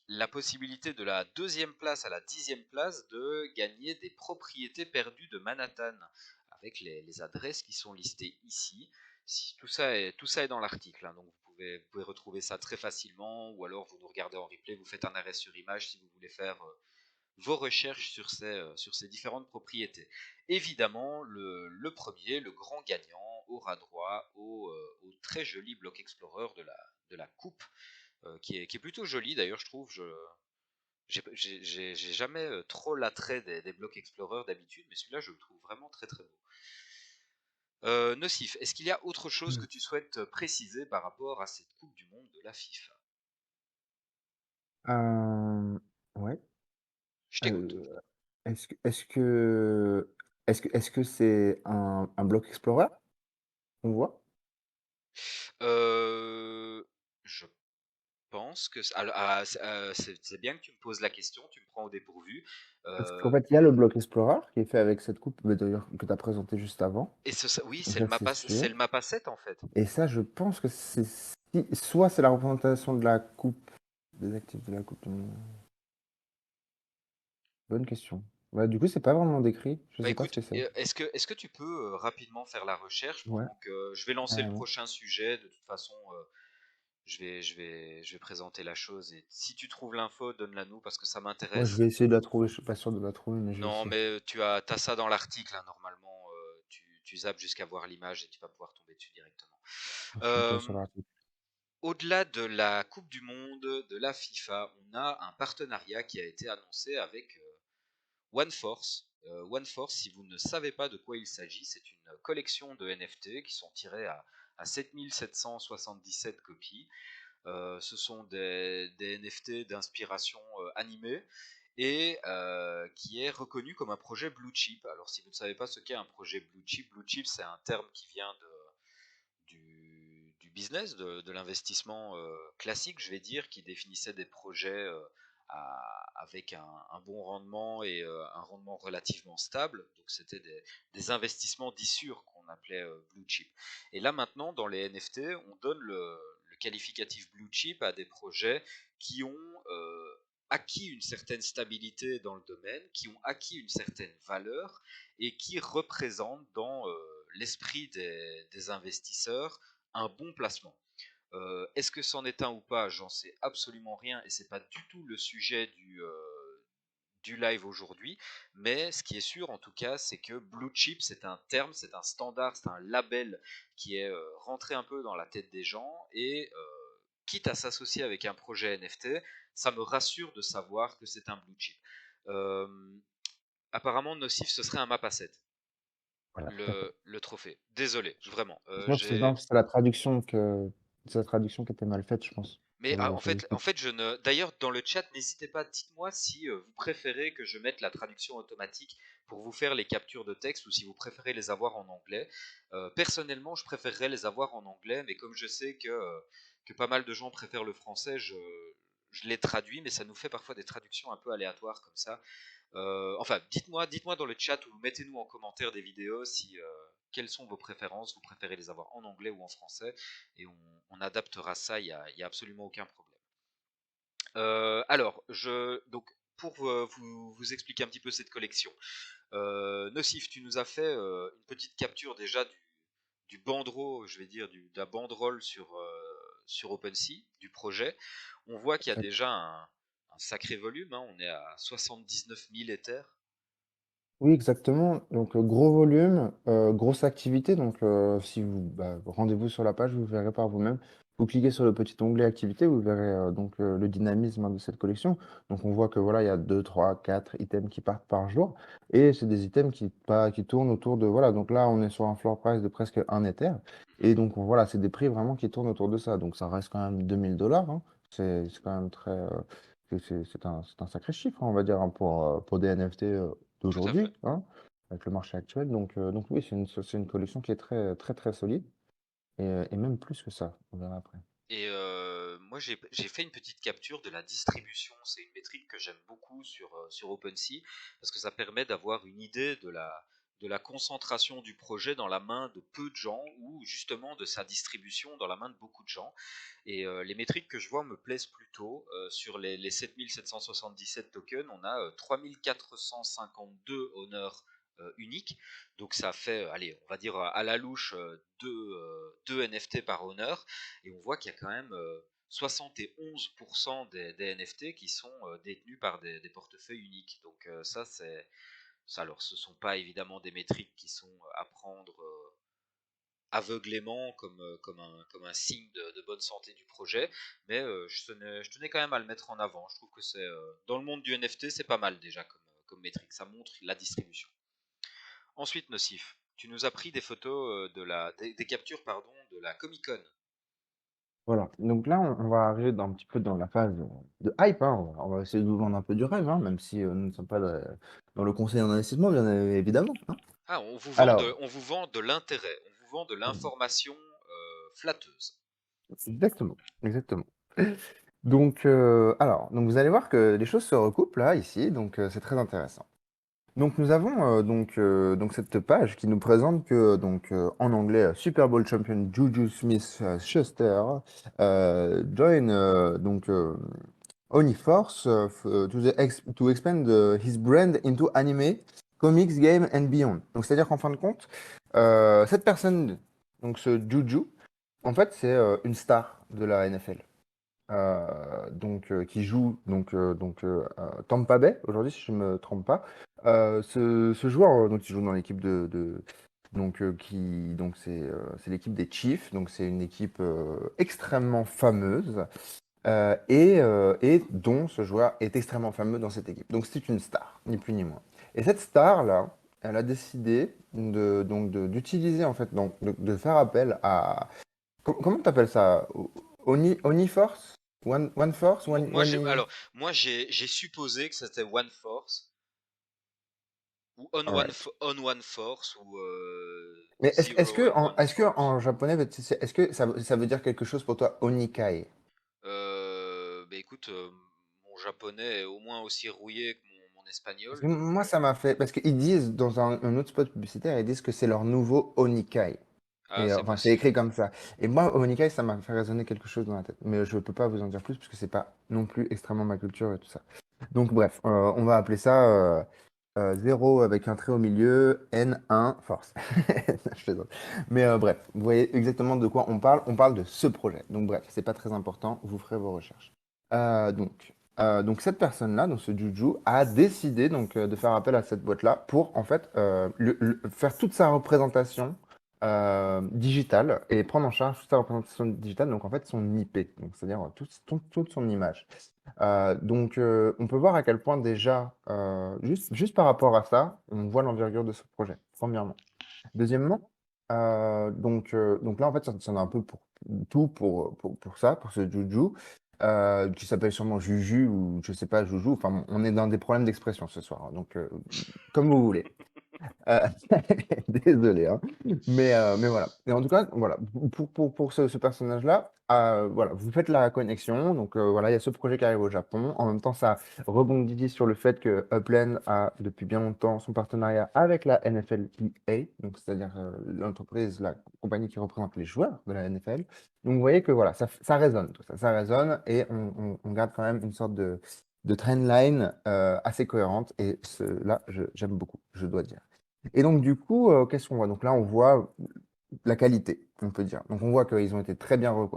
S1: la possibilité de la deuxième place à la 10e place de gagner des propriétés perdues de Manhattan avec les adresses qui sont listées ici. Tout ça est dans l'article, hein, donc vous pouvez retrouver ça très facilement ou alors vous nous regardez en replay, vous faites un arrêt sur image si vous voulez faire vos recherches sur ces différentes propriétés. Évidemment, le premier, le grand gagnant, aura droit au très joli bloc Explorer de la coupe qui est plutôt joli d'ailleurs, je trouve. J'ai jamais trop l'attrait des blocs Explorer d'habitude, mais celui-là, je le trouve vraiment très très beau. Nocif, est-ce qu'il y a autre chose que
S2: Hmm.
S1: tu souhaites préciser par rapport à cette Coupe du Monde de la FIFA?
S2: Euh, ouais.
S1: Je t'écoute.
S2: Euh, est-ce que est-ce que est-ce que c'est un bloc Explorer qu'on voit?
S1: Euh, je pense que... c'est bien que tu me poses la question, tu me prends au dépourvu.
S2: Parce qu'en
S1: Euh,
S2: fait, il y a le bloc Explorer qui est fait avec cette coupe, mais d'ailleurs que tu as présenté juste avant.
S1: oui,
S2: Donc
S1: c'est
S2: ça, c'est
S1: c'est
S2: sûr.
S1: le mappa 7 en fait.
S2: Et ça, je pense que soit c'est la représentation de la coupe, des actifs de la coupe du monde. Bonne question. Ouais, du coup, c'est pas vraiment décrit. Je
S1: Bah
S2: sais pas ce
S1: écoute,
S2: que c'est.
S1: est-ce que tu peux rapidement faire la recherche
S2: Ouais,
S1: pendant que je vais lancer le
S2: carrément.
S1: prochain sujet. De toute façon, je vais présenter la chose et si tu trouves l'info, donne-la nous parce que ça
S2: Ouais, je
S1: m'intéresse.
S2: vais essayer de la trouver. Je suis pas sûr de la trouver, mais je vais
S1: Non,
S2: essayer.
S1: mais t'as ça dans l'article, hein, normalement. Tu zappes jusqu'à voir l'image et tu vas pouvoir tomber dessus directement.
S2: Je suis pas
S1: Euh,
S2: sur l'article.
S1: Au-delà de la Coupe du Monde, de la FIFA, on a un partenariat qui a été annoncé avec OneForce. OneForce, si vous ne savez pas de quoi il s'agit, c'est une collection de NFT qui sont tirés à 7777 copies. Ce sont des NFT d'inspiration animée et qui est reconnu comme un projet blue chip. Alors si vous ne savez pas ce qu'est un projet blue chip c'est un terme qui vient du business, de l'investissement classique, je vais dire, qui définissait des projets avec un bon rendement et un rendement relativement stable. Donc c'était des investissements dits sûrs qu'on appelait blue chip. Et là maintenant, dans les NFT, on donne le qualificatif blue chip à des projets qui ont acquis une certaine stabilité dans le domaine, qui ont acquis une certaine valeur et qui représentent dans l'esprit des investisseurs un bon placement. Est-ce que c'en est un ou pas? J'en sais absolument rien et c'est pas du tout le sujet du live aujourd'hui. Mais ce qui est sûr en tout cas, c'est que Blue Chip, c'est un terme, c'est un standard, c'est un label qui est rentré un peu dans la tête des gens et quitte à s'associer avec un projet NFT, ça me rassure de savoir que c'est un Blue Chip. Euh, Apparemment, Nocif, ce serait un map à 7
S2: Voilà, tout à fait.
S1: le trophée. Désolé, vraiment.
S2: Je pense que non, c'est la traduction c'est la traduction qui était mal faite, je pense.
S1: Mais
S2: Ça fait
S1: en
S2: beaucoup.
S1: fait, je ne. D'ailleurs, dans le chat, n'hésitez pas, dites-moi si vous préférez que je mette la traduction automatique pour vous faire les captures de texte ou si vous préférez les avoir en anglais. Personnellement, je préférerais les avoir en anglais, mais comme je sais que pas mal de gens préfèrent le français, je les traduis, mais ça nous fait parfois des traductions un peu aléatoires comme ça. Enfin, dites-moi dans le chat ou mettez-nous en commentaire des vidéos si quelles sont vos préférences, vous préférez les avoir en anglais ou en français, et on adaptera ça, il y a absolument aucun problème. Donc pour vous expliquer un petit peu cette collection, Nocif, tu nous as fait une petite capture déjà du bandeau, je vais dire, de la banderole sur OpenSea, du projet. On voit qu'il y a
S2: Exact.
S1: déjà un sacré volume, hein, on est à 79 000 Ethers.
S2: Oui, exactement. Donc, gros volume, grosse activité. Donc, si vous rendez-vous sur la page, vous verrez par vous-même. Vous cliquez sur le petit onglet activité, vous verrez donc le dynamisme, hein, de cette collection. Donc, on voit que voilà, il y a 2, 3, 4 items qui partent par jour. Et c'est des items qui tournent autour de. Voilà, donc là, on est sur un floor price de presque 1 Ether. Et donc, voilà, c'est des prix vraiment qui tournent autour de ça. Donc, ça reste quand même 2000 $, hein. C'est quand même très. C'est un sacré chiffre, hein, on va dire, hein, pour des NFT
S1: Tout à fait.
S2: d'aujourd'hui, hein, avec le marché actuel. Donc oui, c'est une collection qui est très, très, très solide, et même plus que ça, on verra après.
S1: Et moi, j'ai fait une petite capture de la distribution. C'est une métrique que j'aime beaucoup sur OpenSea parce que ça permet d'avoir une idée de la concentration du projet dans la main de peu de gens ou justement de sa distribution dans la main de beaucoup de gens. Et les métriques que je vois me plaisent plutôt. Sur les 7777 tokens, on a 3452 honneurs uniques. Donc ça fait, allez, on va dire à la louche, deux NFT par honneur. Et on voit qu'il y a quand même 71% des NFT qui sont détenus par des portefeuilles uniques. Donc ça, c'est ça. Alors, ce ne sont pas évidemment des métriques qui sont à prendre aveuglément comme un signe de bonne santé du projet, mais je tenais quand même à le mettre en avant. Je trouve que c'est dans le monde du NFT, c'est pas mal déjà comme métrique. Ça montre la distribution. Ensuite, Nocif, tu nous as pris des photos des captures pardon, de la Comic Con.
S2: Voilà, donc là, on va arriver un petit peu dans la phase de hype, hein. On va essayer de vous vendre un peu du rêve, hein, même si nous ne sommes pas dans le conseil en investissement, bien évidemment, hein.
S1: Ah,
S2: Alors,
S1: on vous vend de l'intérêt, on vous vend de l'information flatteuse.
S2: exactement, exactement. Donc vous allez voir que les choses se recoupent là, ici, donc c'est très intéressant. Donc nous avons donc cette page qui nous présente que en anglais, Super Bowl champion Juju Smith-Schuster join Uniforce to expand his brand into anime, comics, game and beyond. Donc c'est-à-dire qu'en fin de compte, cette personne, donc ce Juju, en fait c'est une star de la NFL. Qui joue à Tampa Bay aujourd'hui, si je ne me trompe pas. Ce joueur, donc, il joue dans l'équipe c'est l'équipe des Chiefs, donc c'est une équipe extrêmement fameuse, et dont ce joueur est extrêmement fameux dans cette équipe. Donc c'est une star, ni plus ni moins. Et cette star-là, elle a décidé d'utiliser, en fait, de faire appel à. Comment tu appelles ça? Oniforce? One Force?
S1: Moi j'ai supposé que c'était One Force ou
S2: Alright.
S1: On One Force ou
S2: Mais
S1: Zero One
S2: est-ce que
S1: Force.
S2: en japonais, est-ce que ça veut dire quelque chose pour toi, Onikai?
S1: Bah écoute, mon japonais est au moins aussi rouillé que mon
S2: Parce
S1: espagnol,
S2: que
S1: donc
S2: moi, ça m'a fait. Parce qu'ils disent, dans un autre spot publicitaire, ils disent que c'est leur nouveau Onikai.
S1: ah
S2: Et
S1: c'est
S2: enfin, c'est
S1: possible.
S2: écrit comme ça. Et moi, Onikai, ça m'a fait résonner quelque chose dans la tête. Mais je peux pas vous en dire plus, parce que c'est pas non plus extrêmement ma culture et tout ça. Donc, bref, on va appeler ça 0 avec un trait au milieu, N1 force. Je plaisante. Mais bref, vous voyez exactement de quoi on parle. On parle de ce projet. Donc, bref, c'est pas très important. Vous ferez vos recherches. Donc cette personne-là, donc ce Juju, a décidé de faire appel à cette boîte-là pour en fait faire toute sa représentation digitale et prendre en charge toute sa représentation digitale, donc en fait son IP, donc c'est-à-dire toute son image. On peut voir à quel point déjà, juste par rapport à ça, on voit l'envergure de ce projet, premièrement. Deuxièmement, donc là, en fait, ça en a un peu pour tout pour ça, pour ce Juju, qui s'appelle sûrement Juju ou je sais pas, Joujou. Enfin, bon, on est dans des problèmes d'expression ce soir, hein, comme vous voulez. Euh, Désolé, hein. Mais voilà. Et en tout cas, voilà, pour ce personnage-là, voilà, vous faites la connexion. Donc voilà, il y a ce projet qui arrive au Japon. En même temps, ça rebondit sur le fait que Upland a depuis bien longtemps son partenariat avec la NFLPA, donc c'est-à-dire l'entreprise, la compagnie qui représente les joueurs de la NFL. Donc vous voyez que voilà, ça résonne, tout ça, ça résonne, et on garde quand même une sorte de trendline assez cohérente. Et là, j'aime beaucoup, je dois dire. Et donc, du coup, qu'est-ce qu'on voit? Donc là, on voit la qualité, on peut dire. Donc, on voit qu'ils ont été très bien.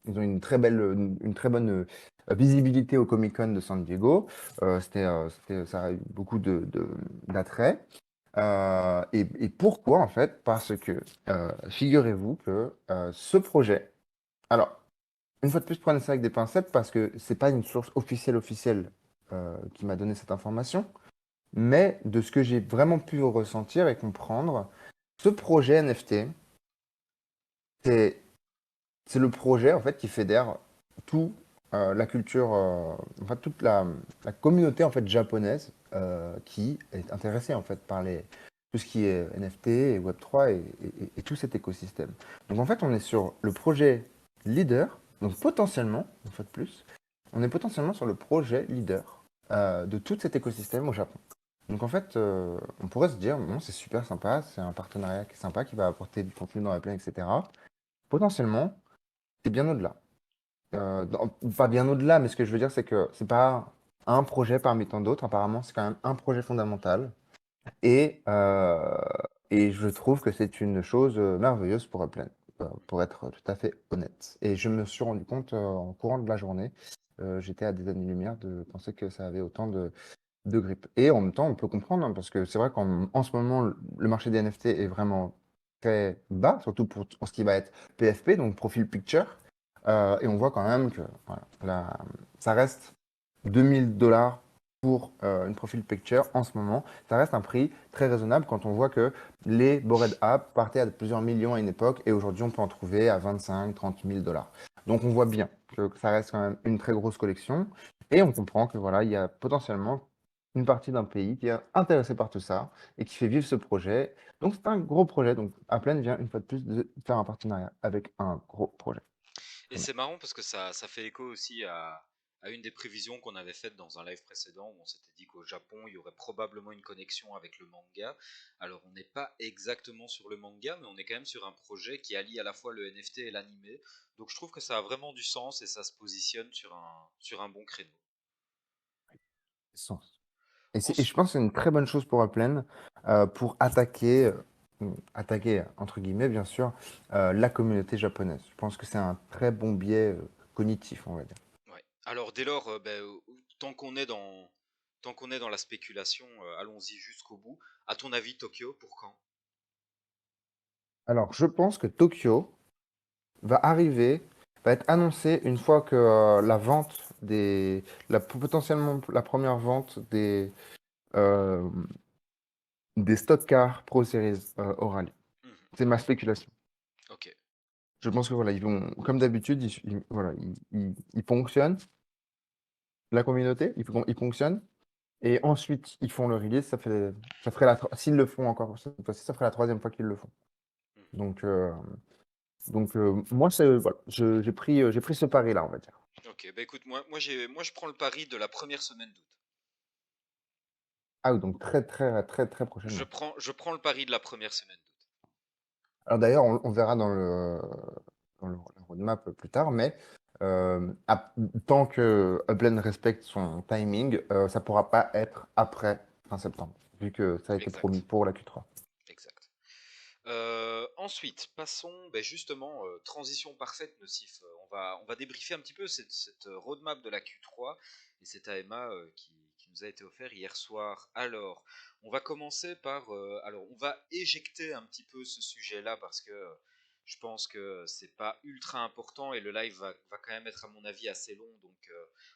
S2: Ils ont une très belle, une très bonne visibilité au Comic-Con de San Diego. Ça a eu beaucoup d'attrait. Et pourquoi en fait? Parce que figurez-vous que ce projet, alors une fois de plus, prenez ça avec des pincettes parce que c'est pas une source officielle qui m'a donné cette information, mais de ce que j'ai vraiment pu ressentir et comprendre, ce projet NFT, c'est c'est le projet en fait qui fédère tout la culture, enfin toute la communauté en fait japonaise qui est intéressée en fait par tout ce qui est NFT et Web3 et tout cet écosystème. Donc en fait on est sur le projet leader, donc potentiellement, une fois de plus, on est potentiellement sur le projet leader de tout cet écosystème au Japon. Donc en fait, on pourrait se dire, bon, c'est super sympa, c'est un partenariat qui est sympa, qui va apporter du contenu dans la plaine, etc. Potentiellement, c'est bien au-delà. Pas bien au-delà, mais ce que je veux dire, c'est que c'est pas un projet parmi tant d'autres. Apparemment, c'est quand même un projet fondamental. Et, euh, et je trouve que c'est une chose merveilleuse pour Upland, pour être tout à fait honnête. Et je me suis rendu compte en courant de la journée, j'étais à des années-lumière de penser que ça avait autant de grippe. Et en même temps, on peut comprendre, hein, parce que c'est vrai qu'en en ce moment, le marché des NFT est vraiment très bas, surtout pour ce qui va être PFP, donc Profile Picture. Et on voit quand même que voilà, ça reste 2000 $ pour une Profile Picture en ce moment. Ça reste un prix très raisonnable quand on voit que les Bored App partaient à plusieurs millions à une époque et aujourd'hui on peut en trouver à 25 000 $, 30 000 $. Donc on voit bien que ça reste quand même une très grosse collection. Et on comprend que voilà, il y a potentiellement une partie d'un pays qui est intéressé par tout ça et qui fait vivre ce projet. Donc c'est un gros projet. Donc Apple vient une fois de plus de faire un partenariat avec un gros projet.
S1: Et
S2: Vraiment.
S1: c'est marrant parce que ça fait écho aussi à une des prévisions qu'on avait faites dans un live précédent où on s'était dit qu'au Japon, il y aurait probablement une connexion avec le manga. Alors on n'est pas exactement sur le manga, mais on est quand même sur un projet qui allie à la fois le NFT et l'animé. Donc je trouve que ça a vraiment du sens et ça se positionne sur un bon créneau.
S2: Sens. Et je
S1: Ensuite,
S2: pense que c'est une très bonne chose pour Upland pour attaquer entre guillemets bien sûr, la communauté japonaise. Je pense que c'est un très bon biais cognitif, on va dire.
S1: ouais. Alors dès lors, tant qu'on est dans la spéculation, allons-y jusqu'au bout. À ton avis, Tokyo, pour quand?
S2: Alors, je pense que Tokyo va arriver, va être annoncé une fois que potentiellement la première vente euh, des stock cars Pro Series aura lieu.
S1: Mhm.
S2: C'est ma spéculation.
S1: Ok.
S2: Je pense que voilà, ils vont, comme d'habitude, voilà, ils ponctionnent la communauté, ils ponctionnent, et ensuite ils font le release. Ça ferait s'ils le font encore cette fois-ci, ça ferait la troisième fois qu'ils le font.
S1: Mhm.
S2: Donc, moi, voilà, j'ai pris ce pari-là, on va dire.
S1: Ok, bah écoute, moi je prends le pari de la première semaine d'août.
S2: Ah oui, donc très, très, très, très prochainement.
S1: Je prends le pari de la première semaine d'août.
S2: Alors d'ailleurs, on verra dans la roadmap plus tard, mais tant que Upland respecte son timing, ça pourra pas être après fin septembre, vu que ça a été promis
S1: Exact,
S2: pour la Q3.
S1: exact. Ensuite, passons, justement, transition parfaite, Nocif. On va débriefer un petit peu cette roadmap de la Q3 et cet AMA qui nous a été offert hier soir. Alors, on va commencer par, alors, on va éjecter un petit peu ce sujet-là parce que je pense que c'est pas ultra important et le live va quand même être, à mon avis, assez long, donc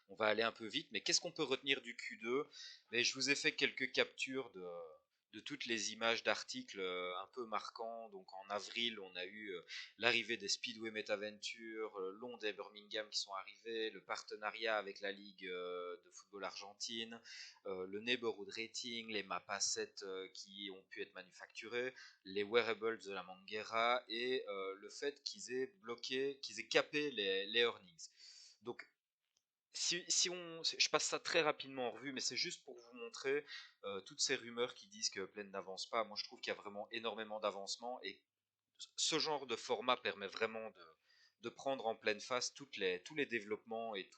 S1: on va aller un peu vite. Mais qu'est-ce qu'on peut retenir du Q2? Mais je vous ai fait quelques captures de toutes les images d'articles un peu marquants. Donc en avril, on a eu l'arrivée des Speedway Metaventure, Londres et Birmingham qui sont arrivés, le partenariat avec la Ligue de football argentine, le neighborhood rating, les maps assets qui ont pu être manufacturés, les wearables de la Manguera et le fait qu'ils aient capé les earnings. Donc je passe ça très rapidement en revue, mais c'est juste pour vous montrer toutes ces rumeurs qui disent que Plaine n'avance pas. Moi, je trouve qu'il y a vraiment énormément d'avancement et ce genre de format permet vraiment de prendre en pleine face tous les développements et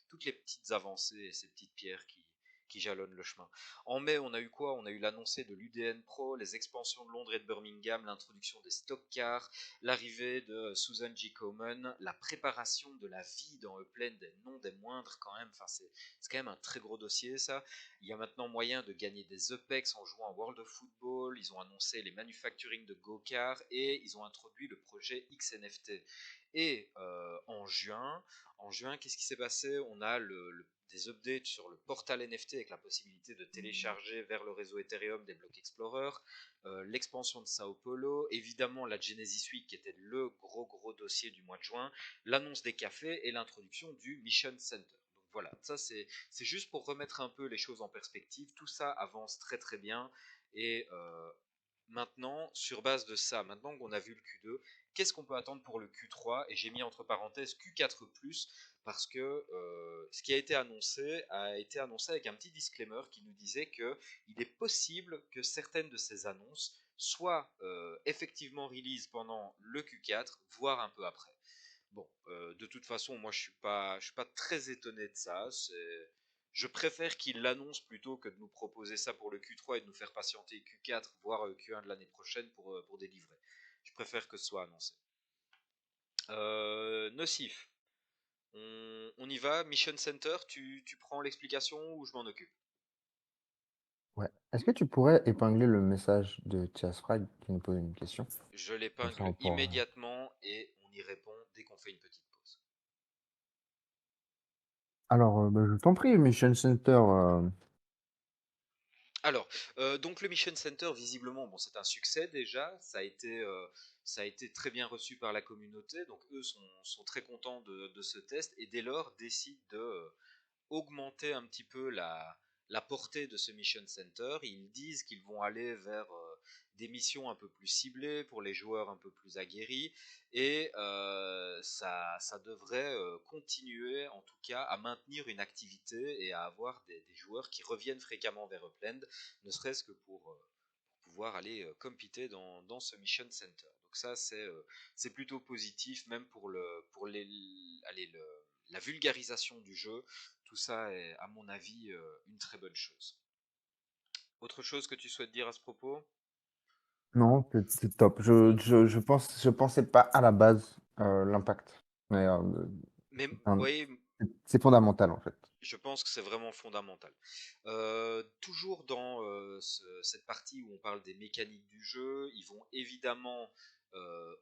S1: toutes les petites avancées et ces petites pierres qui jalonnent le chemin. En mai, on a eu quoi? On a eu l'annoncé de l'UDN Pro, les expansions de Londres et de Birmingham, l'introduction des stock cars, l'arrivée de Susan G. Komen, la préparation de la vie dans Upland, des non des moindres quand même. Enfin, c'est quand même un très gros dossier ça. Il y a maintenant moyen de gagner des UPEX en jouant à World of Football. Ils ont annoncé les manufacturing de Go-Car et ils ont introduit le projet XNFT. Et en juin, qu'est-ce qui s'est passé? On a des updates sur le portal NFT avec la possibilité de télécharger vers le réseau Ethereum des blocs Explorer, l'expansion de Sao Paulo, évidemment la Genesis Week qui était le gros dossier du mois de juin, l'annonce des cafés et l'introduction du Mission Center. Donc voilà, ça c'est juste pour remettre un peu les choses en perspective. Tout ça avance très bien et maintenant, sur base de ça, maintenant qu'on a vu le Q2, qu'est-ce qu'on peut attendre pour le Q3? Et j'ai mis entre parenthèses Q4+, parce que ce qui a été annoncé avec un petit disclaimer qui nous disait que il est possible que certaines de ces annonces soient effectivement release pendant le Q4, voire un peu après. Bon, de toute façon, moi je suis pas très étonné de ça. Je préfère qu'ils l'annoncent plutôt que de nous proposer ça pour le Q3 et de nous faire patienter Q4, voire Q1 de l'année prochaine pour délivrer. Je préfère que ce soit annoncé. Nocif, on y va. Mission Center, tu prends l'explication ou je m'en occupe?
S2: Ouais. Est-ce que tu pourrais épingler le message de Tias Frag qui nous pose une question?
S1: Je
S2: Comme ça,
S1: l'épingle
S2: on pourra.
S1: immédiatement et on y répond dès qu'on fait une petite pause.
S2: Alors, bah, je t'en prie, Mission Center.
S1: Alors, donc le Mission Center, visiblement, bon, c'est un succès déjà. Ça a été très bien reçu par la communauté. Donc eux sont très contents de ce test et dès lors décident de augmenter un petit peu la portée de ce Mission Center. Ils disent qu'ils vont aller vers des missions un peu plus ciblées pour les joueurs un peu plus aguerris et ça devrait continuer en tout cas à maintenir une activité et à avoir des joueurs qui reviennent fréquemment vers Upland, ne serait-ce que pour pouvoir aller compiter dans ce Mission Center. Donc ça c'est plutôt positif même pour la vulgarisation du jeu. Tout ça est à mon avis une très bonne chose. Autre chose que tu souhaites dire à ce propos?
S2: Non, c'est top. Je pensais pas à la base l'impact. Mais
S1: Mais
S2: enfin,
S1: oui,
S2: c'est fondamental en fait.
S1: je pense que c'est vraiment fondamental. Toujours dans cette partie où on parle des mécaniques du jeu, ils vont évidemment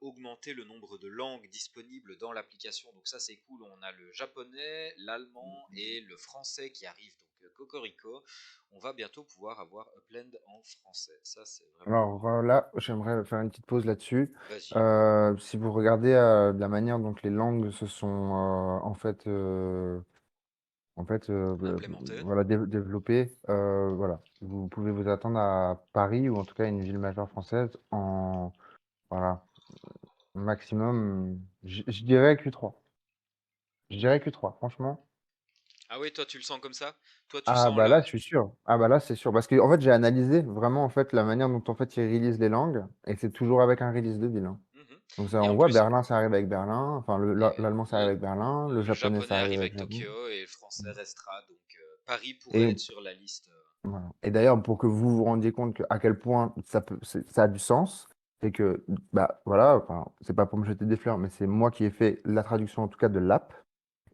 S1: augmenter le nombre de langues disponibles dans l'application. Donc ça c'est cool, on a le japonais, l'allemand et le français qui arrivent. Donc Cocorico, on va bientôt pouvoir avoir Upland en français. Ça c'est vraiment...
S2: Alors là, j'aimerais faire une petite pause là-dessus.
S1: Vas-y,
S2: Si vous regardez de la manière dont les langues se sont
S1: implémenté.
S2: voilà, développées, voilà, vous pouvez vous attendre à Paris ou en tout cas une ville majeure française en voilà, maximum, je dirais Q3. Je dirais Q3, franchement.
S1: Ah oui, toi tu le sens comme ça? Toi tu
S2: Ah
S1: sens
S2: bah là, je suis sûr. Ah bah là, c'est sûr. Parce que en fait, j'ai analysé vraiment en fait la manière dont en fait ils release les langues et c'est toujours avec un release de ville, hein.
S1: Mhm.
S2: Donc ça,
S1: Et
S2: on
S1: en
S2: voit
S1: plus,
S2: Berlin, ça arrive avec Berlin. Enfin,
S1: et
S2: l'allemand, ça arrive avec Berlin. Le
S1: le
S2: japonais, ça
S1: japonais
S2: arrive
S1: arrive
S2: avec
S1: avec
S2: Japon.
S1: Tokyo et le français restera. Donc Paris pourrait
S2: Et
S1: être sur la liste.
S2: voilà. Et d'ailleurs, pour que vous vous rendiez compte à quel point ça a du sens, c'est que bah voilà, enfin, c'est pas pour me jeter des fleurs, mais c'est moi qui ai fait la traduction en tout cas de l'app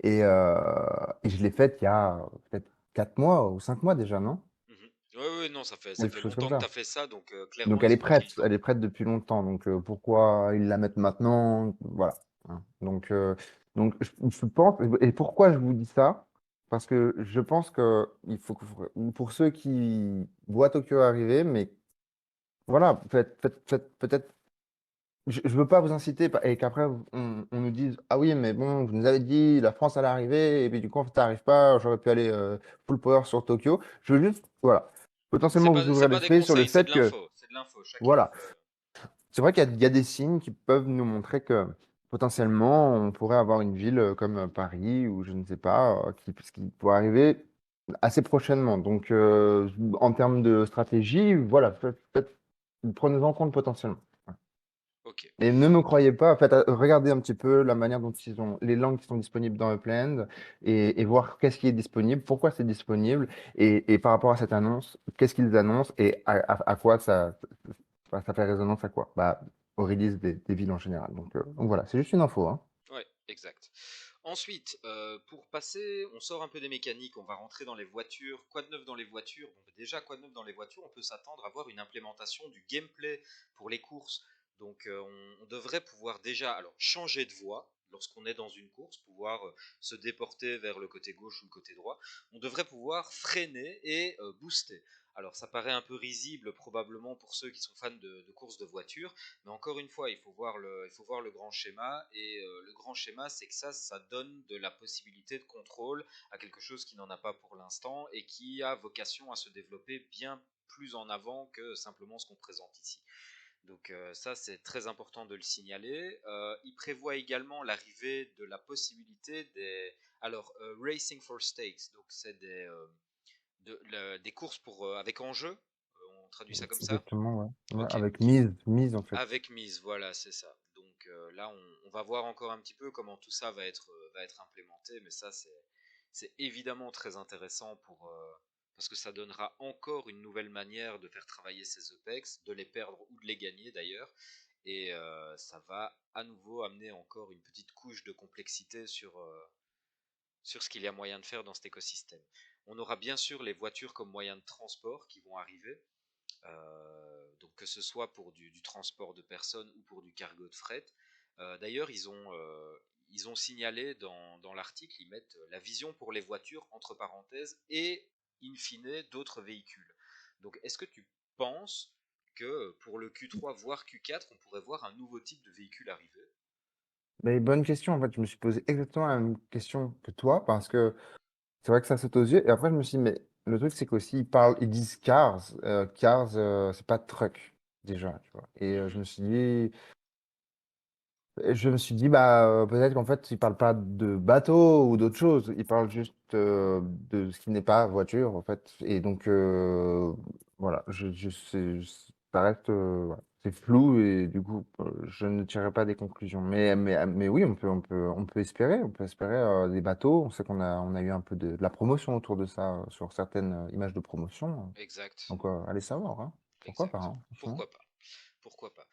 S2: et je l'ai faite il y a peut-être 4 mois ou 5 mois déjà, non?
S1: Mhm. Ouais, ouais, non, ça fait, ça
S2: Quelque
S1: fait
S2: chose comme
S1: longtemps que tu
S2: ça.
S1: as fait ça, donc clairement,
S2: Donc
S1: ils ont pris le temps.
S2: elle est prête depuis longtemps. Donc pourquoi ils la mettent maintenant? Voilà, hein. Donc je pense, et pourquoi je vous dis ça? Parce que je pense que il faut que, pour ceux qui voient Tokyo arriver, mais voilà, peut-être, je veux pas vous inciter et qu'après on nous dise, ah oui, mais bon, vous nous avez dit la France allait arriver, et puis du coup, en fait, ça n'arrive pas, j'aurais pu aller full power sur Tokyo. Je veux juste, voilà,
S1: C'est
S2: potentiellement vous
S1: pas, c'est
S2: ouvrir
S1: pas des
S2: l'esprit sur le
S1: conseils, c'est
S2: fait
S1: de
S2: que,
S1: l'info. C'est de l'info. Chacun
S2: voilà.
S1: peut.
S2: C'est vrai qu'il y a des signes qui peuvent nous montrer que potentiellement on pourrait avoir une ville comme Paris ou je ne sais pas, qui pourrait arriver assez prochainement. Donc en termes de stratégie, voilà, prenez en compte potentiellement. Ouais.
S1: Ok.
S2: Et ne me croyez pas, en fait, regardez un petit peu la manière dont ils ont les langues qui sont disponibles dans Upland et voir qu'est-ce qui est disponible, pourquoi c'est disponible et par rapport à cette annonce, qu'est-ce qu'ils annoncent et à quoi ça fait résonance à quoi? Bah, au release des villes en général. Donc voilà, c'est juste une info, hein.
S1: Ouais, exact. Ensuite, pour passer, on sort un peu des mécaniques, on va rentrer dans les voitures. Quoi de neuf dans les voitures? Bon, bah, déjà, quoi de neuf dans les voitures? On peut s'attendre à voir une implémentation du gameplay pour les courses. Donc, on devrait pouvoir déjà, alors, changer de voie lorsqu'on est dans une course, pouvoir se déporter vers le côté gauche ou le côté droit. On devrait pouvoir freiner et booster. Alors, ça paraît un peu risible probablement pour ceux qui sont fans de courses de voitures, mais encore une fois, il faut voir le grand schéma. Et le grand schéma, c'est que ça donne de la possibilité de contrôle à quelque chose qui n'en a pas pour l'instant et qui a vocation à se développer bien plus en avant que simplement ce qu'on présente ici. Donc ça, c'est très important de le signaler. Il prévoit également l'arrivée de la possibilité des... Alors, Racing for Stakes, donc c'est des courses avec enjeu, on traduit ça comme ça.
S2: Exactement, ouais. Ouais,
S1: Ok,
S2: avec mise en fait.
S1: avec mise, voilà, c'est ça. Donc là, on va voir encore un petit peu comment tout ça va être implémenté, mais ça, c'est évidemment très intéressant parce que ça donnera encore une nouvelle manière de faire travailler ces OPEX, de les perdre ou de les gagner d'ailleurs, et ça va à nouveau amener encore une petite couche de complexité sur ce qu'il y a moyen de faire dans cet écosystème. On aura bien sûr les voitures comme moyen de transport qui vont arriver, donc que ce soit pour du transport de personnes ou pour du cargo de fret. D'ailleurs, ils ont signalé dans l'article, ils mettent la vision pour les voitures, entre parenthèses, et in fine d'autres véhicules. Donc est-ce que tu penses que pour le Q3, voire Q4, on pourrait voir un nouveau type de véhicule arriver?
S2: Mais bonne question, en fait, je me suis posé exactement la même question que toi, parce que c'est vrai que ça saute aux yeux, et après je me suis dit, mais le truc c'est qu'aussi ils disent cars, cars, c'est pas truck, déjà, tu vois.
S1: Mhm.
S2: Je me suis dit, bah, peut-être qu'en fait, il parle pas de bateau ou d'autre chose. Il parle juste de ce qui n'est pas voiture, en fait. Et donc, voilà, ça reste, voilà, c'est flou et du coup, je ne tirerai pas des conclusions. Mais oui, on peut espérer des bateaux. On sait on a eu un peu de la promotion autour de ça sur certaines images de promotion.
S1: Exact,
S2: Donc, allez savoir, hein. Pourquoi pas,
S1: exact.
S2: hein, franchement.
S1: Pourquoi pas? Pourquoi pas?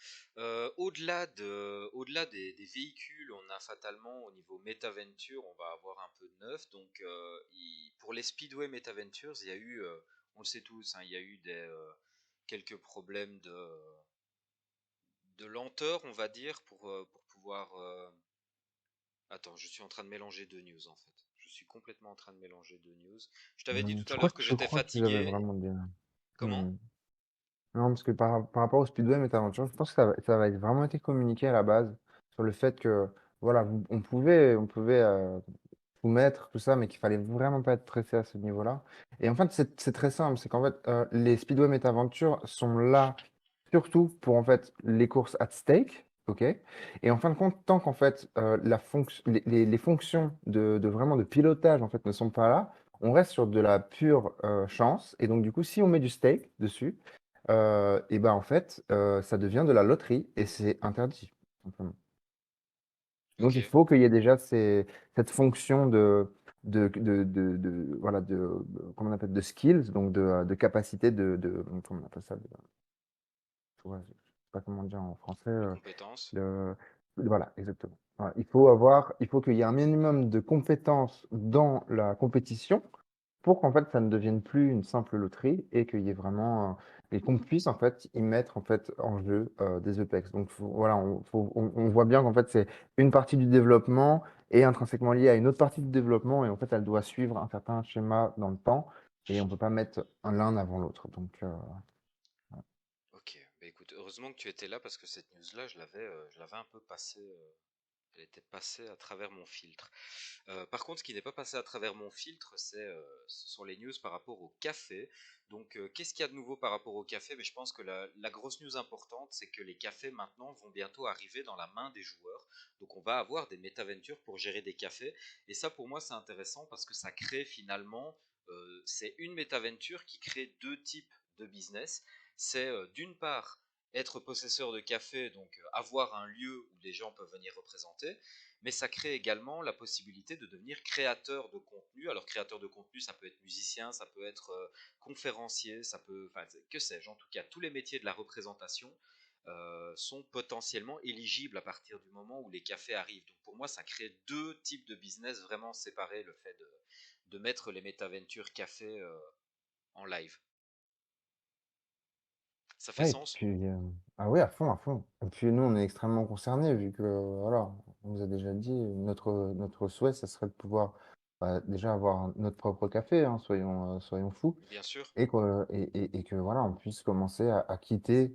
S1: Au-delà des véhicules, on a fatalement au niveau MetaVenture, on va avoir un peu de neuf. Donc, pour les Speedway MetaVentures, il y a eu, on le sait tous, hein, il y a eu quelques problèmes de lenteur, on va dire, pour pouvoir. Attends, je suis en train de mélanger deux news en fait. Je suis complètement en train de mélanger deux news. Je t'avais dit tout à l'heure que
S2: Je
S1: j'étais
S2: crois que j'avais
S1: fatigué.
S2: vraiment bien.
S1: Comment?
S2: Non, parce que par rapport au Speedway Métaventure, je pense que ça va être vraiment été communiqué à la base sur le fait que, voilà, on pouvait soumettre tout ça, mais qu'il fallait vraiment pas être pressé à ce niveau-là. Et en fait, c'est très simple, c'est qu'en fait, les Speedway Métaventure sont là surtout pour en fait les courses at stake, ok? Et en fin de compte, tant qu'en fait les fonctions de vraiment de pilotage en fait ne sont pas là, on reste sur de la pure chance. Et donc du coup, si on met du stake dessus, et ben en fait, ça devient de la loterie et c'est interdit, simplement.
S1: Ok,
S2: Donc il faut qu'il y ait déjà cette fonction voilà, comment on appelle, de skills, donc de capacité comment on appelle ça, ouais, je sais pas comment dire en français,
S1: de compétences.
S2: de- voilà, exactement. Voilà, il faut qu'il y ait un minimum de compétences dans la compétition pour qu'en fait ça ne devienne plus une simple loterie et qu'il y ait vraiment et qu'on puisse en fait y mettre en fait en jeu des EPEX. Donc voilà, on voit bien qu'en fait c'est une partie du développement et intrinsèquement liée à une autre partie du développement et en fait elle doit suivre un certain schéma dans le temps et on peut pas mettre l'un avant l'autre.
S1: Ok, bah écoute, heureusement que tu étais là parce que cette news-là, je l'avais un peu passée, elle était passée à travers mon filtre. Par contre, ce qui n'est pas passé à travers mon filtre, ce sont les news par rapport au café. Donc, qu'est-ce qu'il y a de nouveau par rapport au café? Mais je pense que la grosse news importante, c'est que les cafés maintenant vont bientôt arriver dans la main des joueurs. Donc, on va avoir des métaventures pour gérer des cafés. Et ça, pour moi, c'est intéressant parce que ça crée finalement, c'est une métaventure qui crée deux types de business. C'est d'une part être possesseur de café, donc avoir un lieu où des gens peuvent venir représenter, mais ça crée également la possibilité de devenir créateur de contenu. Alors créateur de contenu, ça peut être musicien, ça peut être conférencier, ça peut, enfin, que sais-je, en tout cas, tous les métiers de la représentation sont potentiellement éligibles à partir du moment où les cafés arrivent. Donc pour moi, ça crée deux types de business vraiment séparés, le fait de mettre les MetaVentures café en live. Ça fait
S2: Ouais, et
S1: sens?
S2: puis, ah oui, à fond, à fond. Et puis nous, on est extrêmement concernés vu que, voilà, on nous a déjà dit, notre souhait, ça serait de pouvoir bah, déjà avoir notre propre café, hein, soyons fous,
S1: Bien sûr.
S2: et que voilà, on puisse commencer à quitter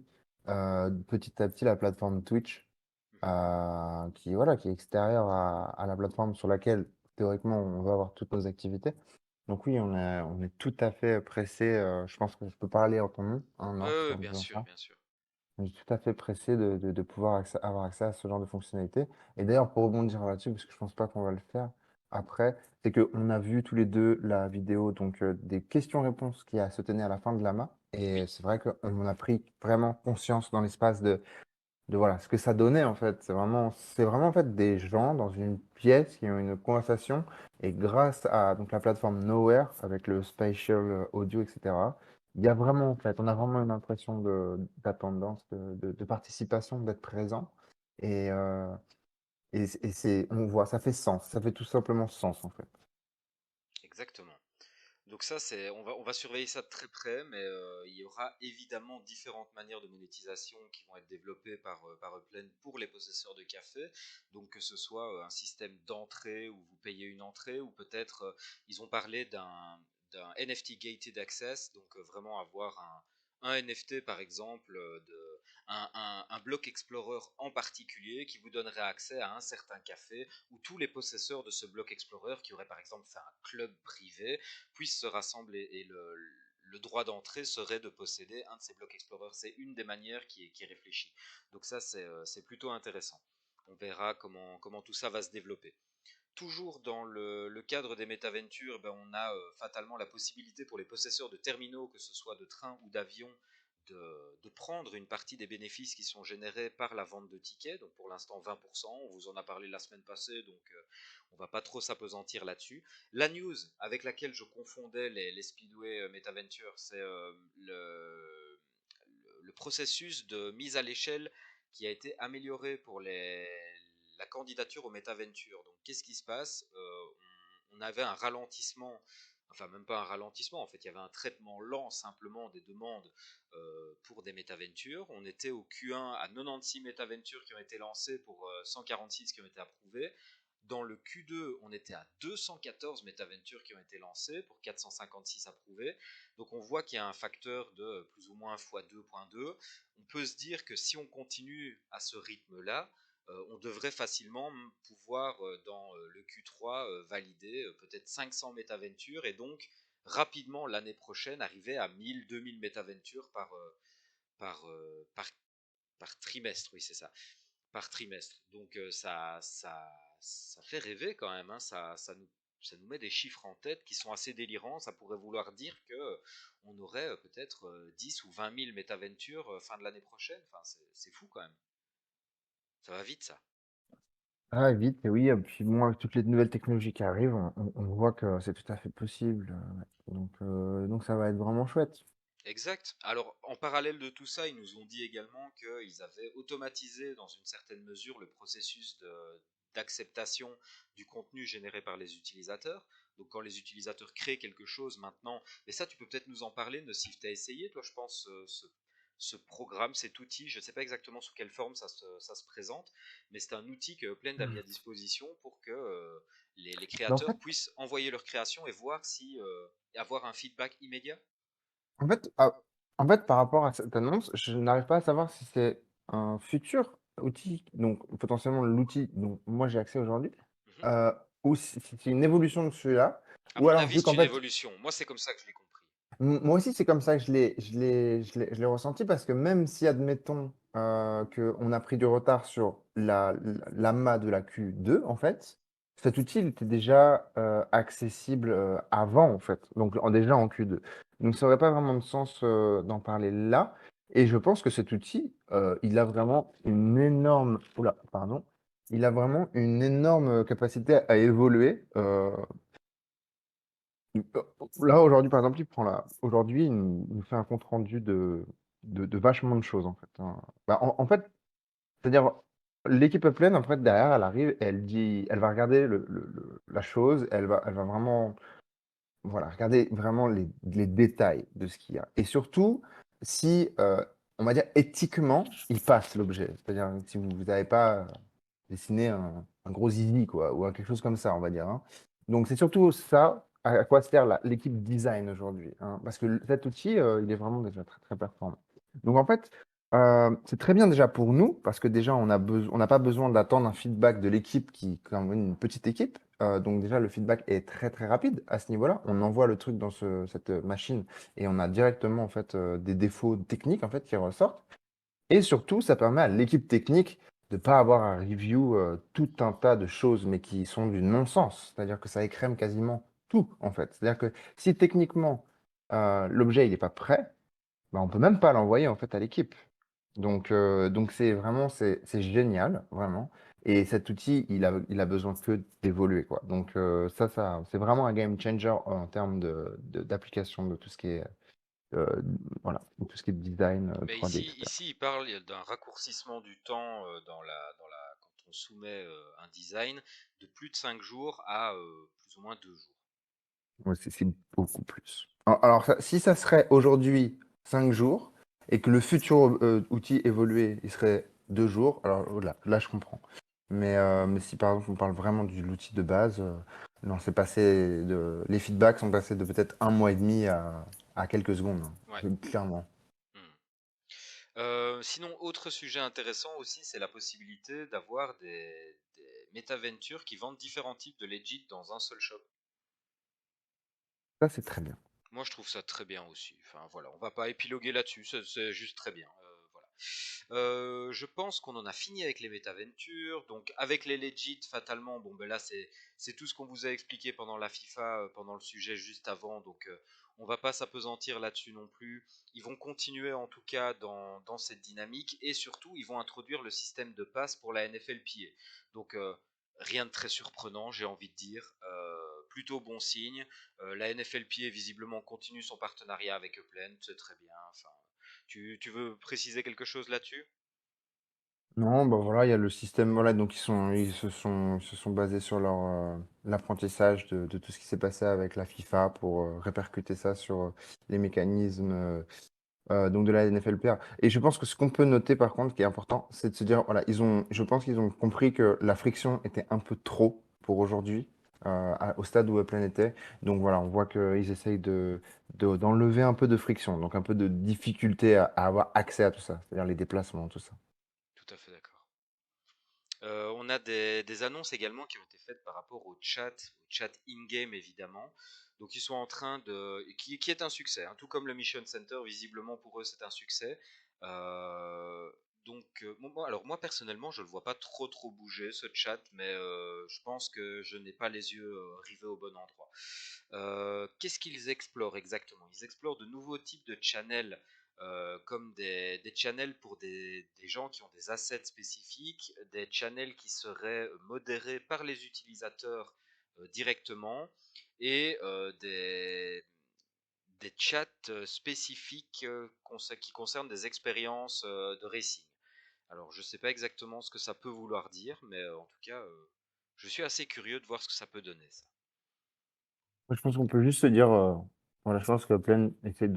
S2: petit à petit la plateforme Twitch,
S1: Mhm.
S2: voilà, qui est extérieure à la plateforme sur laquelle, théoriquement, on va avoir toutes nos activités. Donc oui, on est tout à fait pressé. Je pense que je peux parler en ton nom, hein,
S1: Ouais,
S2: Marc,
S1: ouais,
S2: en
S1: bien
S2: disant
S1: sûr,
S2: ça.
S1: bien sûr.
S2: Je suis tout à fait pressé de pouvoir avoir accès à ce genre de fonctionnalité. Et d'ailleurs, pour rebondir là-dessus, parce que je pense pas qu'on va le faire après, c'est qu'on a vu tous les deux la vidéo donc, des questions-réponses qui se tenait à la fin de l'AMA. Et
S1: Oui,
S2: c'est vrai qu'on en a pris vraiment conscience dans l'espace de voilà, ce que ça donnait en fait. C'est vraiment en fait des gens dans une pièce qui ont une conversation et grâce à donc la plateforme Nowhere avec le spatial audio, etc. Il y a vraiment en fait, on a vraiment une impression d'attendance, de participation, d'être présent et on voit, ça fait sens, ça fait tout simplement sens en fait.
S1: exactement. Donc ça, on va surveiller ça de très près, mais il y aura évidemment différentes manières de monétisation qui vont être développées par Upland pour les possesseurs de café. Donc que ce soit un système d'entrée où vous payez une entrée, ou peut-être ils ont parlé d'un NFT gated access, donc vraiment avoir un NFT par exemple un block explorer en particulier qui vous donnerait accès à un certain café où tous les possesseurs de ce block explorer qui auraient par exemple fait un club privé puissent se rassembler, et le droit d'entrée serait de posséder un de ces blocs Explorer. C'est une des manières qui est réfléchie. Donc ça, c'est plutôt intéressant. On verra comment tout ça va se développer. Toujours dans le cadre des métaventures, ben, on a fatalement la possibilité pour les possesseurs de terminaux, que ce soit de trains ou d'avions, de prendre une partie des bénéfices qui sont générés par la vente de tickets. Donc pour l'instant 20%, on vous en a parlé la semaine passée, donc on va pas trop s'apesantir là-dessus. La news avec laquelle je confondais les Speedway MetaVenture, c'est le processus de mise à l'échelle qui a été amélioré pour la candidature au MetaVenture. Donc qu'est-ce qui se passe on avait un ralentissement, enfin même pas un ralentissement, en fait il y avait un traitement lent simplement des demandes pour des MetaVentures. On était au Q1 à 96 MetaVentures qui ont été lancées pour 146 qui ont été approuvées. Dans le Q2, on était à 214 MetaVentures qui ont été lancées pour 456 approuvés. Donc on voit qu'il y a un facteur de plus ou moins x2.2. On peut se dire que si on continue à ce rythme-là, on devrait facilement pouvoir, dans le Q3, valider peut-être 500 MetaVentures et donc rapidement l'année prochaine arriver à 1000-2000 MetaVentures par trimestre. Oui, c'est ça, par trimestre. Donc ça fait rêver quand même, hein. Ça nous met des chiffres en tête qui sont assez délirants. Ça pourrait vouloir dire que on aurait peut-être 10 ou 20 000 MetaVentures fin de l'année prochaine. Enfin, c'est fou quand même. Ça va vite, ça.
S2: Ah, vite, et oui, et puis bon, avec toutes les nouvelles technologies qui arrivent, on voit que c'est tout à fait possible. Ouais. Donc ça va être vraiment chouette.
S1: Exact. Alors, en parallèle de tout ça, ils nous ont dit également qu'ils avaient automatisé dans une certaine mesure le processus d'acceptation du contenu généré par les utilisateurs. Donc, quand les utilisateurs créent quelque chose maintenant, et ça, tu peux peut-être nous en parler, Nocif, tu as essayé, toi, je pense, ce programme, cet outil, je ne sais pas exactement sous quelle forme ça se présente, mais c'est un outil que Upland a mis à disposition pour que les
S2: Mais en
S1: créateurs
S2: fait,
S1: puissent envoyer leur création et voir si avoir un feedback immédiat.
S2: En fait, ah, en fait, par rapport à cette annonce, je n'arrive pas à savoir si c'est un futur outil, donc potentiellement l'outil dont moi j'ai accès aujourd'hui,
S1: Mhm.
S2: euh, ou si c'est une évolution de celui-là,
S1: À
S2: ou
S1: mon
S2: alors
S1: avis,
S2: vu
S1: c'est
S2: qu'en
S1: une
S2: fait,
S1: évolution. Moi, c'est comme ça que je l'ai compris.
S2: moi aussi c'est comme ça que je l'ai ressenti, parce que même si, admettons, qu'on a pris du retard sur l'AMA de la Q2, en fait, cet outil il était déjà accessible avant, en fait, donc déjà en Q2. Donc ça n'aurait pas vraiment de sens d'en parler là. Et je pense que cet outil, il a vraiment une énorme, oula, pardon, il a vraiment une énorme capacité à évoluer. Là, aujourd'hui, par exemple, aujourd'hui, il nous fait un compte rendu de vachement de choses, en fait, hein. Bah, en fait, c'est-à-dire, l'équipe Upland, en fait, derrière, elle arrive, et elle dit, elle va regarder la chose, elle va vraiment, voilà, regardez vraiment les détails de ce qu'il y a. Et surtout, si, on va dire, éthiquement, il passe l'objet. C'est-à-dire, si vous n'avez pas dessiné un gros zizi, quoi, ou quelque chose comme ça, on va dire, hein. Donc, c'est surtout ça à quoi sert l'équipe design aujourd'hui, hein, parce que cet outil, il est vraiment déjà très, très performant. Donc, en fait, c'est très bien déjà pour nous, parce que déjà, on n'a pas besoin d'attendre un feedback de l'équipe qui est quand même une petite équipe. Donc déjà, le feedback est très très rapide à ce niveau-là. On envoie le truc dans cette machine et on a directement en fait des défauts techniques en fait qui ressortent. Et surtout, ça permet à l'équipe technique de ne pas avoir à review tout un tas de choses, mais qui sont du non-sens. C'est-à-dire que ça écrème quasiment tout en fait. C'est-à-dire que si techniquement l'objet il n'est pas prêt, bah, on peut même pas l'envoyer en fait à l'équipe. Donc c'est vraiment c'est génial, vraiment. Et cet outil, il a besoin que d'évoluer, quoi. Donc ça, c'est vraiment un game changer en termes d'application de tout ce qui est euh, voilà, tout ce qui est design
S1: Mais
S2: 3D, etc.
S1: ici, il parle d'un raccourcissement du temps quand on soumet un design de plus de 5 jours à plus ou moins 2 jours.
S2: Ouais, c'est beaucoup plus. Alors, si ça serait aujourd'hui 5 jours et que le futur outil évolué, il serait 2 jours, alors là, je comprends. Mais si par exemple on parle vraiment de l'outil de base, non, les feedbacks sont passés de peut-être un mois et demi à quelques secondes,
S1: Ouais.
S2: hein, clairement.
S1: Hmm. Sinon, autre sujet intéressant aussi, c'est la possibilité d'avoir des métaventures qui vendent différents types de legit dans un seul shop.
S2: Ça, c'est très bien.
S1: Moi, je trouve ça très bien aussi. Enfin, voilà, on va pas épiloguer là-dessus, c'est juste très bien. Voilà. Je pense qu'on en a fini avec les métaventures. Donc, avec les legit, fatalement, bon, ben là, c'est tout ce qu'on vous a expliqué pendant la FIFA, pendant le sujet juste avant. Donc, on va pas s'apesantir là-dessus non plus. Ils vont continuer en tout cas dans cette dynamique et surtout, ils vont introduire le système de passe pour la NFLPA. Donc, rien de très surprenant, j'ai envie de dire. Plutôt bon signe. La NFLPA visiblement continue son partenariat avec Upland, c'est très bien. Enfin, tu veux préciser quelque chose là-dessus?
S2: Non, bah voilà, il y a le système, voilà, donc ils se sont basés sur l'apprentissage de tout ce qui s'est passé avec la FIFA pour répercuter ça sur les mécanismes donc de la NFLPA. Et je pense que ce qu'on peut noter par contre, qui est important, c'est de se dire, voilà, je pense qu'ils ont compris que la friction était un peu trop pour aujourd'hui, au stade où Upland était. Donc voilà, on voit qu'ils essayent d'enlever un peu de friction, donc un peu de difficulté à avoir accès à tout ça, c'est-à-dire les déplacements, tout ça.
S1: Tout à fait d'accord. On a des annonces également qui ont été faites par rapport au chat in-game évidemment. Donc ils sont en train qui est un succès, hein. Tout comme le Mission Center, visiblement pour eux c'est un succès. Alors moi personnellement je le vois pas trop bouger ce chat, mais je pense que je n'ai pas les yeux rivés au bon endroit. Qu'est-ce qu'ils explorent exactement? Ils explorent de nouveaux types de channels comme des channels pour des gens qui ont des assets spécifiques, des channels qui seraient modérés par les utilisateurs directement et des chats spécifiques qui concernent des expériences de racing. Alors je ne sais pas exactement ce que ça peut vouloir dire, mais en tout cas je suis assez curieux de voir ce que ça peut donner ça.
S2: Moi, je pense qu'on peut juste se dire, voilà, je pense que Plan essaie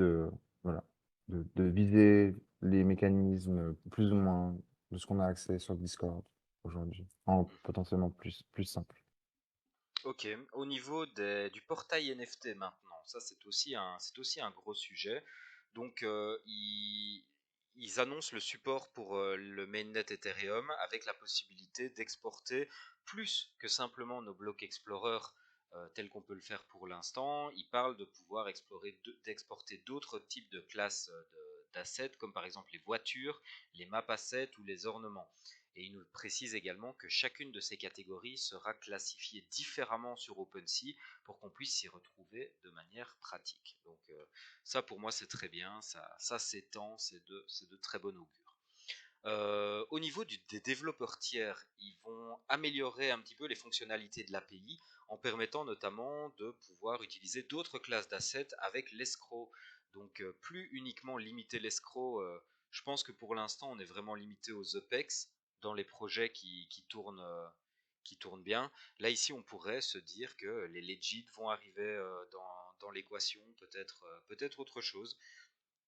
S2: voilà, de viser les mécanismes plus ou moins de ce qu'on a accès sur Discord aujourd'hui, en potentiellement plus simple.
S1: Ok, au niveau du portail NFT maintenant, ça c'est aussi un gros sujet. Donc ils annoncent le support pour le mainnet Ethereum avec la possibilité d'exporter plus que simplement nos blocs Explorer tels qu'on peut le faire pour l'instant. Ils parlent de pouvoir d'exporter d'autres types de classes d'assets comme par exemple les voitures, les maps assets ou les ornements. Et il nous précise également que chacune de ces catégories sera classifiée différemment sur OpenSea pour qu'on puisse s'y retrouver de manière pratique. Donc ça pour moi c'est très bien, ça s'étend, c'est de très bon augure. Au niveau des développeurs tiers, ils vont améliorer un petit peu les fonctionnalités de l'API en permettant notamment de pouvoir utiliser d'autres classes d'assets avec l'escroc. Donc plus uniquement limiter l'escroc, je pense que pour l'instant on est vraiment limité aux Apex dans les projets qui tournent bien. Là ici on pourrait se dire que les legit vont arriver dans l'équation, peut-être autre chose.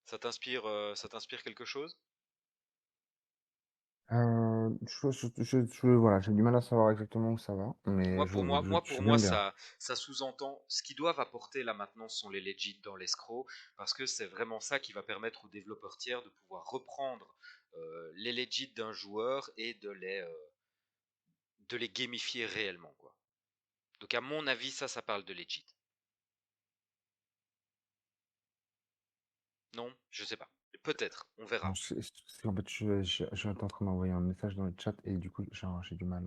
S1: Ça t'inspire quelque chose?
S2: Voilà, j'ai du mal à savoir exactement où ça va, mais
S1: Pour
S2: je
S1: moi,
S2: viens bien.
S1: ça sous-entend ce qu'ils doivent apporter là maintenant sont les legit dans l'escroc, parce que c'est vraiment ça qui va permettre aux développeurs tiers de pouvoir reprendre les legit d'un joueur et de les gamifier réellement, quoi. Donc à mon avis, ça parle de legit. Non, je sais pas. Peut-être, on
S2: Non,
S1: verra.
S2: en fait, je suis en train d'envoyer un message dans le chat et du coup, genre, j'ai du mal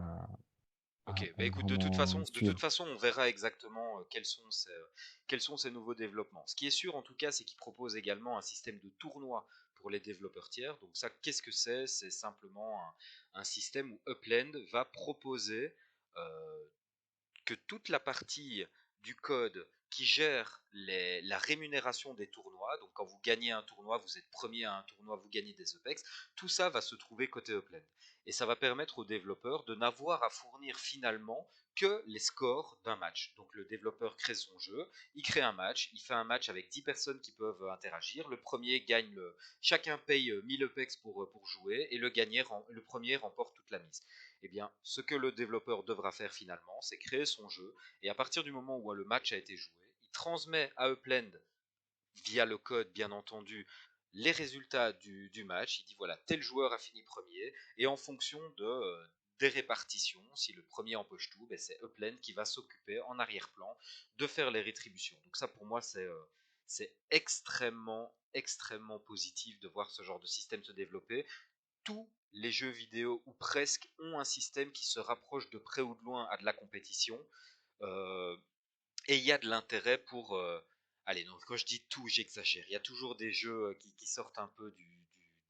S1: Ok,
S2: à
S1: bah écoute,
S2: vraiment
S1: de toute
S2: suivre.
S1: façon, on verra exactement quels sont ces nouveaux développements. Ce qui est sûr, en tout cas, c'est qu'ils proposent également un système de tournoi pour les développeurs tiers. Donc ça, qu'est-ce que c'est? C'est simplement un système où Upland va proposer euh, que toute la partie du code qui gère la rémunération des tournois, donc quand vous gagnez un tournoi, vous êtes premier à un tournoi, vous gagnez des EPEX, tout ça va se trouver côté Upland. Et ça va permettre aux développeurs de n'avoir à fournir finalement que les scores d'un match. Donc le développeur crée son jeu, il crée un match, il fait un match avec 10 personnes qui peuvent interagir, le premier gagne chacun paye 1000 EPEX pour jouer, et le premier remporte toute la mise. Eh bien, ce que le développeur devra faire finalement, c'est créer son jeu, et à partir du moment où le match a été joué, il transmet à Upland, via le code bien entendu, les résultats du match. Il dit voilà, tel joueur a fini premier, et en fonction des répartitions, si le premier empoche tout, ben c'est Upland qui va s'occuper en arrière-plan de faire les rétributions. Donc ça pour moi c'est extrêmement positif de voir ce genre de système se développer. Tous les jeux vidéo, ou presque, ont un système qui se rapproche de près ou de loin à de la compétition. Euh, et il y a de l'intérêt pour... allez, donc quand je dis tout, j'exagère. Il y a toujours des jeux qui sortent un peu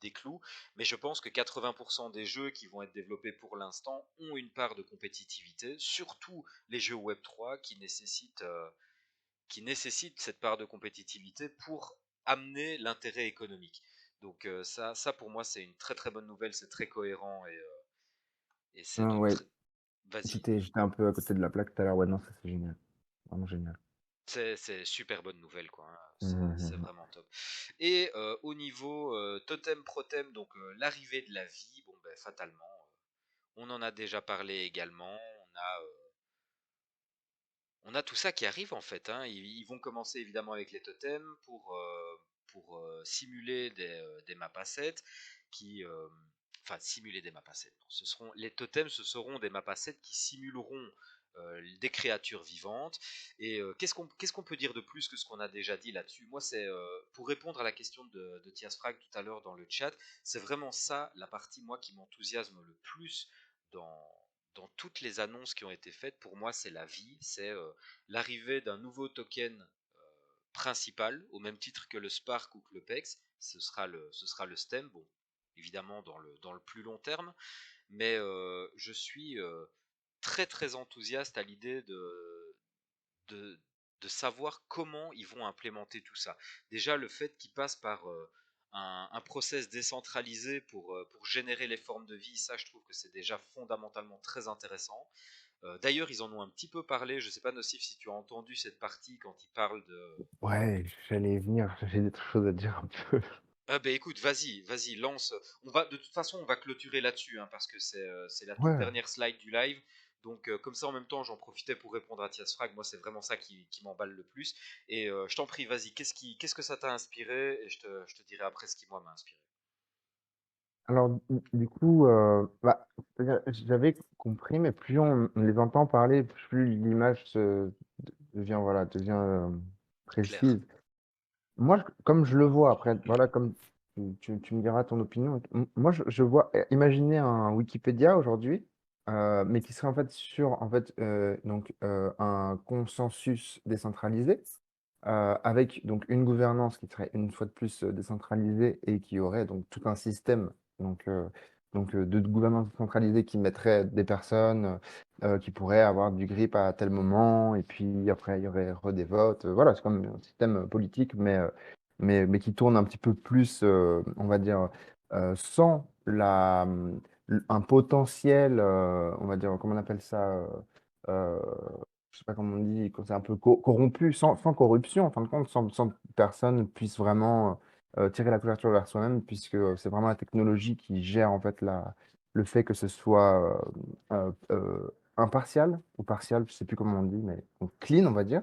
S1: des clous, mais je pense que 80% des jeux qui vont être développés pour l'instant ont une part de compétitivité, surtout les jeux Web3 qui nécessitent cette part de compétitivité pour amener l'intérêt économique. Donc ça pour moi c'est une très bonne nouvelle, c'est très cohérent et c'est
S2: Ah,
S1: donc
S2: ouais,
S1: vas-y.
S2: j'étais un peu à côté de la plaque tout à l'heure. Ouais, non, ça c'est génial. Vraiment génial.
S1: C'est super bonne nouvelle quoi, hein. C'est
S2: Mhm.
S1: vraiment top. Et au niveau totem protem, donc l'arrivée de la vie, bon ben fatalement, on en a déjà parlé également. On a tout ça qui arrive en fait, hein. Ils vont commencer évidemment avec les totems pour simuler des maps assets qui, enfin simuler des maps assets. Non, les totems, ce seront des maps assets qui simuleront des créatures vivantes. Et qu'est-ce qu'on peut dire de plus que ce qu'on a déjà dit là-dessus? Moi, c'est pour répondre à la question de Tiasfrag tout à l'heure dans le chat, c'est vraiment ça la partie moi qui m'enthousiasme le plus dans dans toutes les annonces qui ont été faites. Pour moi, c'est la vie, c'est l'arrivée d'un nouveau token principal, au même titre que le Spark ou que le PEX. Ce sera le STEM, bon, évidemment dans le plus long terme, mais je suis très enthousiaste à l'idée de, de savoir comment ils vont implémenter tout ça. Déjà, le fait qu'ils passent par un process décentralisé pour générer les formes de vie, ça je trouve que c'est déjà fondamentalement très intéressant. D'ailleurs, ils en ont un petit peu parlé, je sais pas Nocif si tu as entendu cette partie quand ils parlent de...
S2: Ouais, j'allais y venir. J'ai des choses à dire un peu.
S1: Ah ben écoute, vas-y, lance. De toute façon, on va clôturer là-dessus, hein, parce que c'est la toute
S2: Ouais.
S1: dernière slide du live. Donc comme ça, en même temps, j'en profitais pour répondre à Tias Frag. Moi, c'est vraiment ça qui m'emballe le plus. Et je t'en prie, vas-y, qu'est-ce que ça t'a inspiré? Et je te dirai après ce qui, moi, m'a inspiré.
S2: Alors, du coup, bah, c'est-à-dire, j'avais compris, mais plus on les entend parler, plus l'image devient, voilà, devient
S1: Claire.
S2: précise. Moi, comme je le vois, après, voilà, comme tu me diras ton opinion. Moi, je vois, imaginez un Wikipédia aujourd'hui, mais qui serait en fait sur en fait, un consensus décentralisé, avec donc une gouvernance qui serait une fois de plus décentralisée et qui aurait donc tout un système donc, euh, de gouvernance décentralisée qui mettrait des personnes qui pourraient avoir du grip à tel moment et puis après il y aurait des votes. Voilà, c'est comme un système politique mais qui tourne un petit peu plus, on va dire, sans un potentiel, on va dire, comment on appelle ça, euh, je sais pas comment on dit, quand c'est un peu corrompu, sans corruption, en fin de compte, sans que personne puisse vraiment tirer la couverture vers soi-même, puisque c'est vraiment la technologie qui gère en fait le fait que ce soit impartial ou partial, je sais plus comment on dit, mais donc clean, on va dire.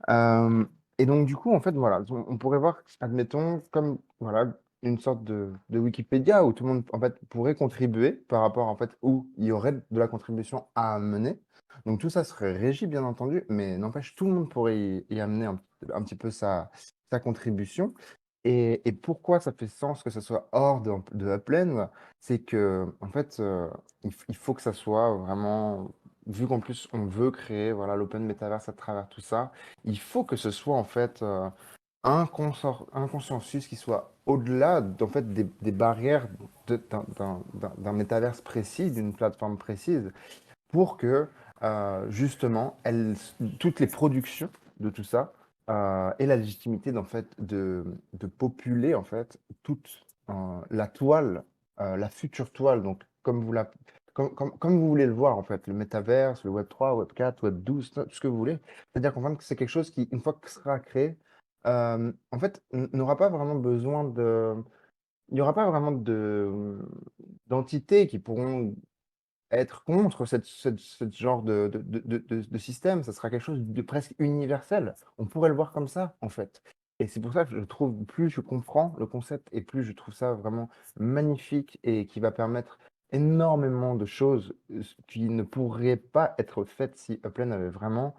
S2: Euh, et donc, du coup, en fait, voilà, on pourrait voir, admettons, comme voilà, une sorte de Wikipédia où tout le monde en fait, pourrait contribuer par rapport en fait, où il y aurait de la contribution à amener. Donc, tout ça serait régi, bien entendu, mais n'empêche, tout le monde pourrait y amener un petit peu sa contribution. Et pourquoi ça fait sens que ce soit hors de Upland, c'est que, en fait, il faut que ça soit vraiment, vu qu'en plus on veut créer voilà, l'open metaverse à travers tout ça, il faut que ce soit en fait un consensus qui soit au-delà en fait, des barrières d'un métaverse précis, d'une plateforme précise, pour que justement toutes les productions de tout ça aient la légitimité d'en fait, de populer en fait toute la toile, la future toile, donc comme vous voulez le voir en fait, le métaverse, le Web3, Web4, Web12, tout ce que vous voulez. C'est-à-dire qu'en fait, c'est quelque chose qui, une fois que ce sera créé, en fait, n'aura pas vraiment besoin il n'y aura pas vraiment d'entités qui pourront être contre ce genre de système. Ça sera quelque chose de presque universel. On pourrait le voir comme ça, en fait. Et c'est pour ça que je trouve, plus je comprends le concept et plus je trouve ça vraiment magnifique et qui va permettre énormément de choses qui ne pourraient pas être faites si Upland avait vraiment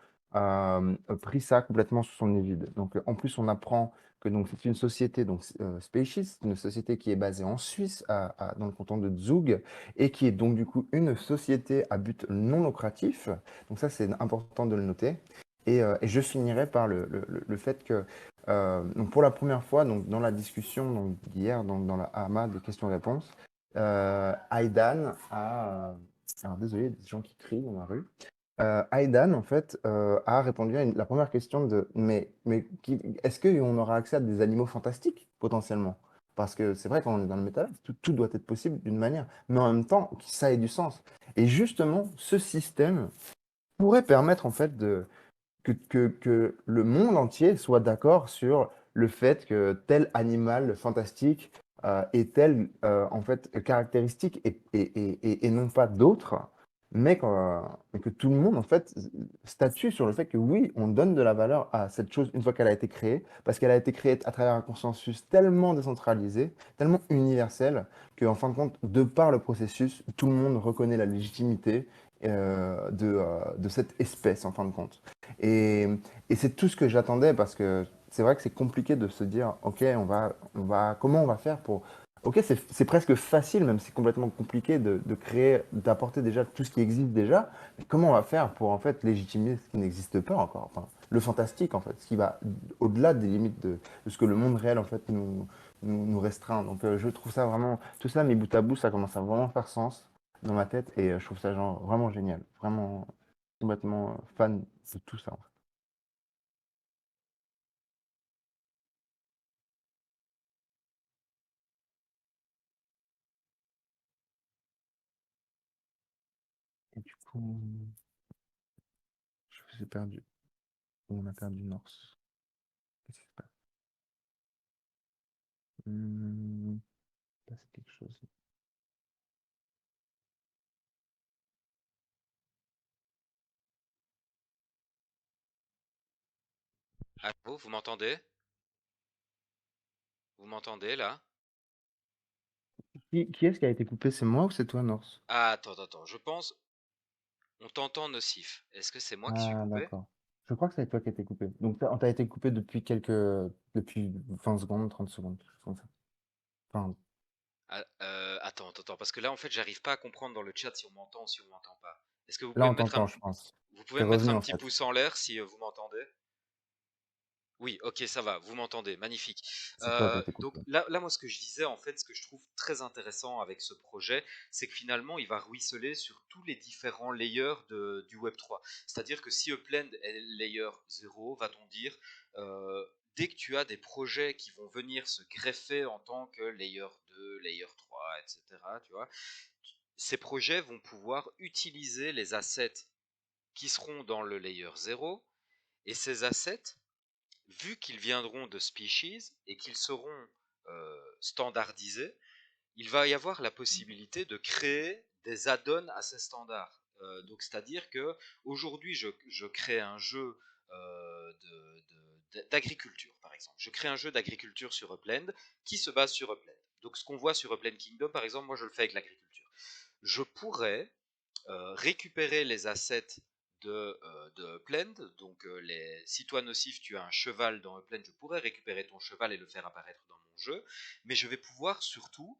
S2: pris ça complètement sous son égide. Donc, en plus, on apprend que donc c'est une société, donc Species, une société qui est basée en Suisse, dans le canton de Zug, et qui est donc du coup une société à but non lucratif. Donc ça, c'est important de le noter. Et je finirai par le fait que donc pour la première fois donc dans la discussion donc d'hier dans la AMA des questions-réponses, Aidan a... alors désolé, il y a des gens qui crient dans la rue. Aidan, en fait, a répondu à la première question de est-ce qu'on aura accès à des animaux fantastiques potentiellement? Parce que c'est vrai, quand on est dans le métal, tout doit être possible d'une manière, mais en même temps, que ça ait du sens. Et justement, ce système pourrait permettre en fait que le monde entier soit d'accord sur le fait que tel animal fantastique ait telle en fait, caractéristique et non pas d'autres, mais que tout le monde en fait statue sur le fait que oui, on donne de la valeur à cette chose une fois qu'elle a été créée, parce qu'elle a été créée à travers un consensus tellement décentralisé, tellement universel, qu'en fin de compte, de par le processus, tout le monde reconnaît la légitimité de cette espèce en fin de compte. Et, et c'est tout ce que j'attendais parce que c'est vrai que c'est compliqué de se dire, ok, comment on va faire pour... Ok, c'est presque facile, même si c'est complètement compliqué de créer, d'apporter déjà tout ce qui existe déjà. Mais comment on va faire pour en fait légitimer ce qui n'existe pas encore? Enfin, le fantastique en fait, ce qui va au-delà des limites de ce que le monde réel en fait nous restreint. Donc je trouve ça vraiment, tout ça mis bout à bout, ça commence à vraiment faire sens dans ma tête et je trouve ça genre vraiment génial, vraiment complètement fan de tout ça. En fait. Et du coup, je vous ai perdu. On a perdu Norse. Qu'est-ce qui se passe? Hmm, là, c'est quelque chose.
S1: Allô, vous m'entendez? Vous m'entendez là?
S2: Qui est-ce qui a été coupé? C'est moi ou c'est toi, Norse?
S1: Ah, attends, je pense. On t'entend nocif. Est-ce que c'est moi qui suis
S2: Ah,
S1: coupé?
S2: d'accord. Je crois que c'est toi qui a été coupé. Donc, on t'a été coupé depuis depuis 20 secondes, 30 secondes, quelque chose comme ça. Enfin,
S1: Attends, parce que là, en fait, j'arrive pas à comprendre dans le chat si on m'entend ou si on m'entend pas. Est-ce que
S2: là, on t'entend, je pense.
S1: vous pouvez
S2: T'es
S1: me mettre
S2: revenu,
S1: un
S2: en
S1: petit
S2: fait.
S1: pouce en l'air si vous m'entendez? Oui, ok, ça va, vous m'entendez, magnifique.
S2: C'est toi qui a été
S1: Donc
S2: coupé.
S1: là, moi, ce que je disais, en fait, ce que je trouve très intéressant avec ce projet, c'est que finalement, il va ruisseler sur tous les différents layers du Web3. C'est-à-dire que si Upland est layer 0, va-t-on dire, euh, dès que tu as des projets qui vont venir se greffer en tant que layer 2, layer 3, etc., tu vois, ces projets vont pouvoir utiliser les assets qui seront dans le layer 0, et ces assets, vu qu'ils viendront de species et qu'ils seront standardisés, il va y avoir la possibilité de créer des add-ons à ces standards. Donc, c'est-à-dire que aujourd'hui, je crée un jeu d'agriculture, par exemple. Je crée un jeu d'agriculture sur Upland qui se base sur Upland. Donc, ce qu'on voit sur Upland Kingdom, par exemple, moi, je le fais avec l'agriculture. Je pourrais récupérer les assets de Upland. Donc, si toi, Nocif, tu as un cheval dans Upland, je pourrais récupérer ton cheval et le faire apparaître dans mon jeu. Mais je vais pouvoir surtout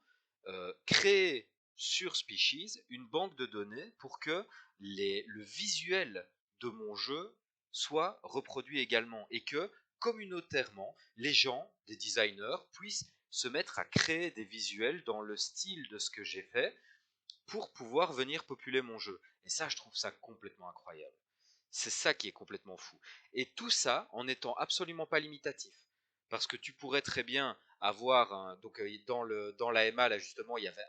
S1: créer sur Species une banque de données pour que le visuel de mon jeu soit reproduit également et que communautairement, les gens, des designers, puissent se mettre à créer des visuels dans le style de ce que j'ai fait pour pouvoir venir populer mon jeu. Et ça, je trouve ça complètement incroyable. C'est ça qui est complètement fou. Et tout ça en n'étant absolument pas limitatif. Parce que tu pourrais très bien avoir donc dans l'AMA là justement il y avait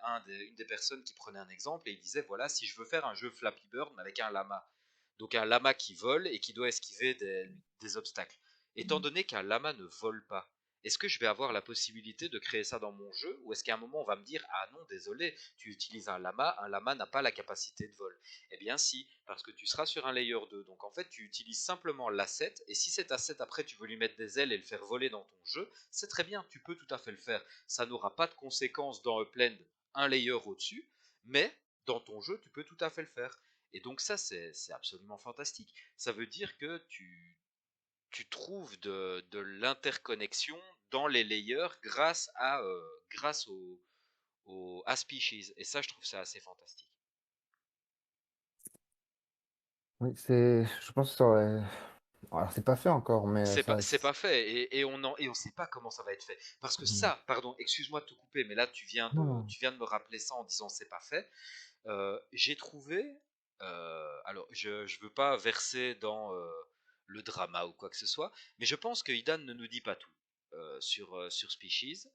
S1: une des personnes qui prenait un exemple et il disait voilà si je veux faire un jeu Flappy Bird avec un lama, donc un lama qui vole et qui doit esquiver des obstacles. Étant donné qu'un lama ne vole pas, est-ce que je vais avoir la possibilité de créer ça dans mon jeu ou est-ce qu'à un moment on va me dire ah non désolé tu utilises un lama n'a pas la capacité de vol. Eh bien si, parce que tu seras sur un layer 2, donc en fait tu utilises simplement l'asset et si cet asset après tu veux lui mettre des ailes et le faire voler dans ton jeu, c'est très bien, tu peux tout à fait le faire. Ça n'aura pas de conséquences dans Upland un layer au-dessus, mais dans ton jeu tu peux tout à fait le faire. Et donc ça c'est absolument fantastique. Ça veut dire que tu trouves de l'interconnexion dans les layers grâce à Species. Et ça, je trouve ça assez fantastique.
S2: Oui, je pense que ça aurait. Alors, c'est pas fait encore, mais ça.
S1: C'est pas fait et on sait pas comment ça va être fait. Parce que
S2: Hmm.
S1: ça, pardon, excuse-moi de te couper, mais là
S2: Non, non.
S1: tu viens de me rappeler ça en disant c'est pas fait. J'ai trouvé, alors je veux pas verser dans le drama ou quoi que ce soit, mais je pense que Idan ne nous dit pas tout sur Species.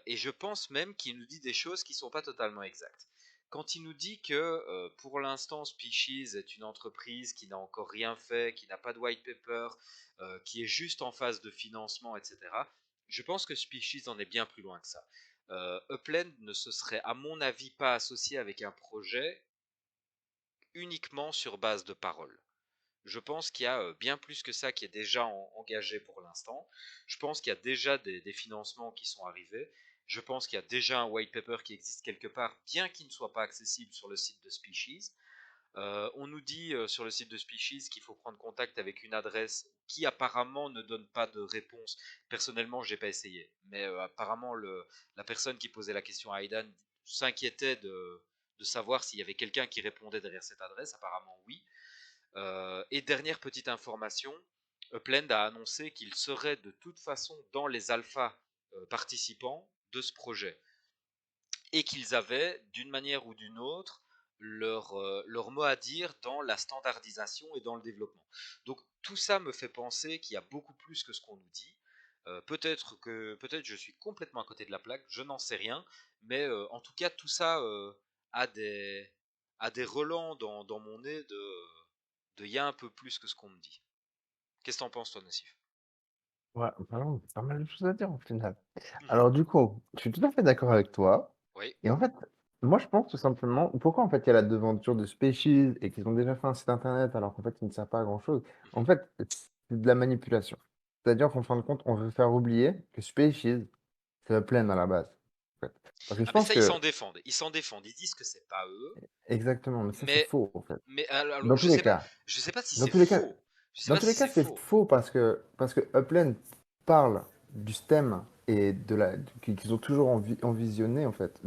S1: Et je pense même qu'il nous dit des choses qui ne sont pas totalement exactes. Quand il nous dit que pour l'instant Species est une entreprise qui n'a encore rien fait, qui n'a pas de white paper, qui est juste en phase de financement, etc., je pense que Species en est bien plus loin que ça. Upland ne se serait à mon avis pas associé avec un projet uniquement sur base de paroles. Je pense qu'il y a bien plus que ça qui est déjà engagé pour l'instant. Je pense qu'il y a déjà des financements qui sont arrivés. Je pense qu'il y a déjà un white paper qui existe quelque part, bien qu'il ne soit pas accessible sur le site de Species. On nous dit sur le site de Species qu'il faut prendre contact avec une adresse qui apparemment ne donne pas de réponse. Personnellement, je n'ai pas essayé, mais apparemment la personne qui posait la question à Aidan s'inquiétait de savoir s'il y avait quelqu'un qui répondait derrière cette adresse. Apparemment, oui. Et dernière petite information, Upland a annoncé qu'il serait de toute façon dans les alphas participants de ce projet et qu'ils avaient d'une manière ou d'une autre leur mot à dire dans la standardisation et dans le développement. Donc tout ça me fait penser qu'il y a beaucoup plus que ce qu'on nous dit. Peut-être je suis complètement à côté de la plaque, je n'en sais rien, mais en tout cas tout ça a des a des relents dans mon nez de y a un peu plus que ce qu'on me dit. Qu'est-ce que t'en penses, toi, Nassif?
S2: Ouais, vraiment, pas mal de choses à dire au final.
S1: Mhm.
S2: Alors, du coup, je suis tout à fait d'accord avec toi.
S1: Oui.
S2: Et en fait, moi, je pense tout simplement, pourquoi en fait il y a la devanture de Species et qu'ils ont déjà fait un site internet alors qu'en fait, il ne sert pas à grand-chose. En
S1: Mhm.
S2: fait, c'est de la manipulation. C'est-à-dire qu'en fin de compte, on veut faire oublier que Species, c'est Upland à la base. En fait. Parce que je
S1: Ah, mais
S2: pense
S1: ça, ils s'en
S2: que,
S1: défendent. Ils s'en défendent. Ils disent que c'est pas eux.
S2: exactement, mais ça, c'est
S1: Mais,
S2: faux, en fait.
S1: mais alors,
S2: Dans tous les cas.
S1: je sais pas si
S2: Dans
S1: c'est
S2: tous les cas,
S1: faux. Je sais
S2: dans
S1: pas
S2: tous
S1: si
S2: les cas,
S1: c'est
S2: c'est
S1: faux.
S2: faux parce que Upland parle du stem. et qu'ils ont toujours envisionné en fait,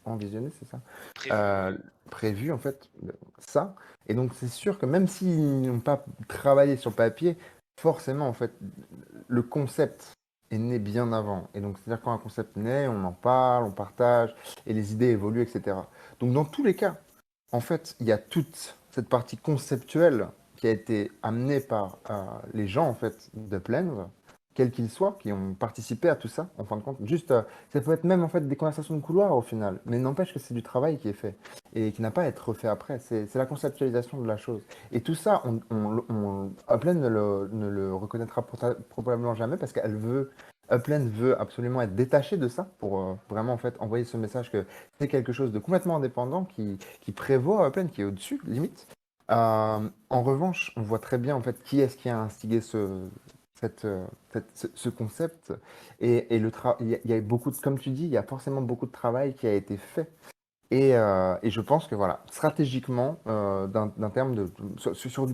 S2: envisionné, c'est ça,
S1: Prévu,
S2: Euh,
S1: oui.
S2: prévu en fait ça. Et donc c'est sûr que même s'ils n'ont pas travaillé sur papier, forcément en fait le concept est né bien avant. Et donc c'est-à-dire quand un concept naît, on en parle, on partage et les idées évoluent, etc. Donc dans tous les cas, en fait, il y a toute cette partie conceptuelle qui a été amenée par les gens en fait de Plains, quels qu'ils soient, qui ont participé à tout ça, en fin de compte. Juste, ça peut être même en fait des conversations de couloir au final, mais n'empêche que c'est du travail qui est fait et qui n'a pas à être refait après. C'est la conceptualisation de la chose. Et tout ça, Upland ne le reconnaîtra probablement jamais parce qu'elle veut. Upland veut absolument être détaché de ça pour vraiment en fait envoyer ce message que c'est quelque chose de complètement indépendant qui prévaut à Upland, qui est au-dessus, limite. En revanche, on voit très bien en fait qui est-ce qui a instigé cette, ce concept et il y a beaucoup comme tu dis, il y a forcément beaucoup de travail qui a été fait et je pense que voilà, stratégiquement, d'un terme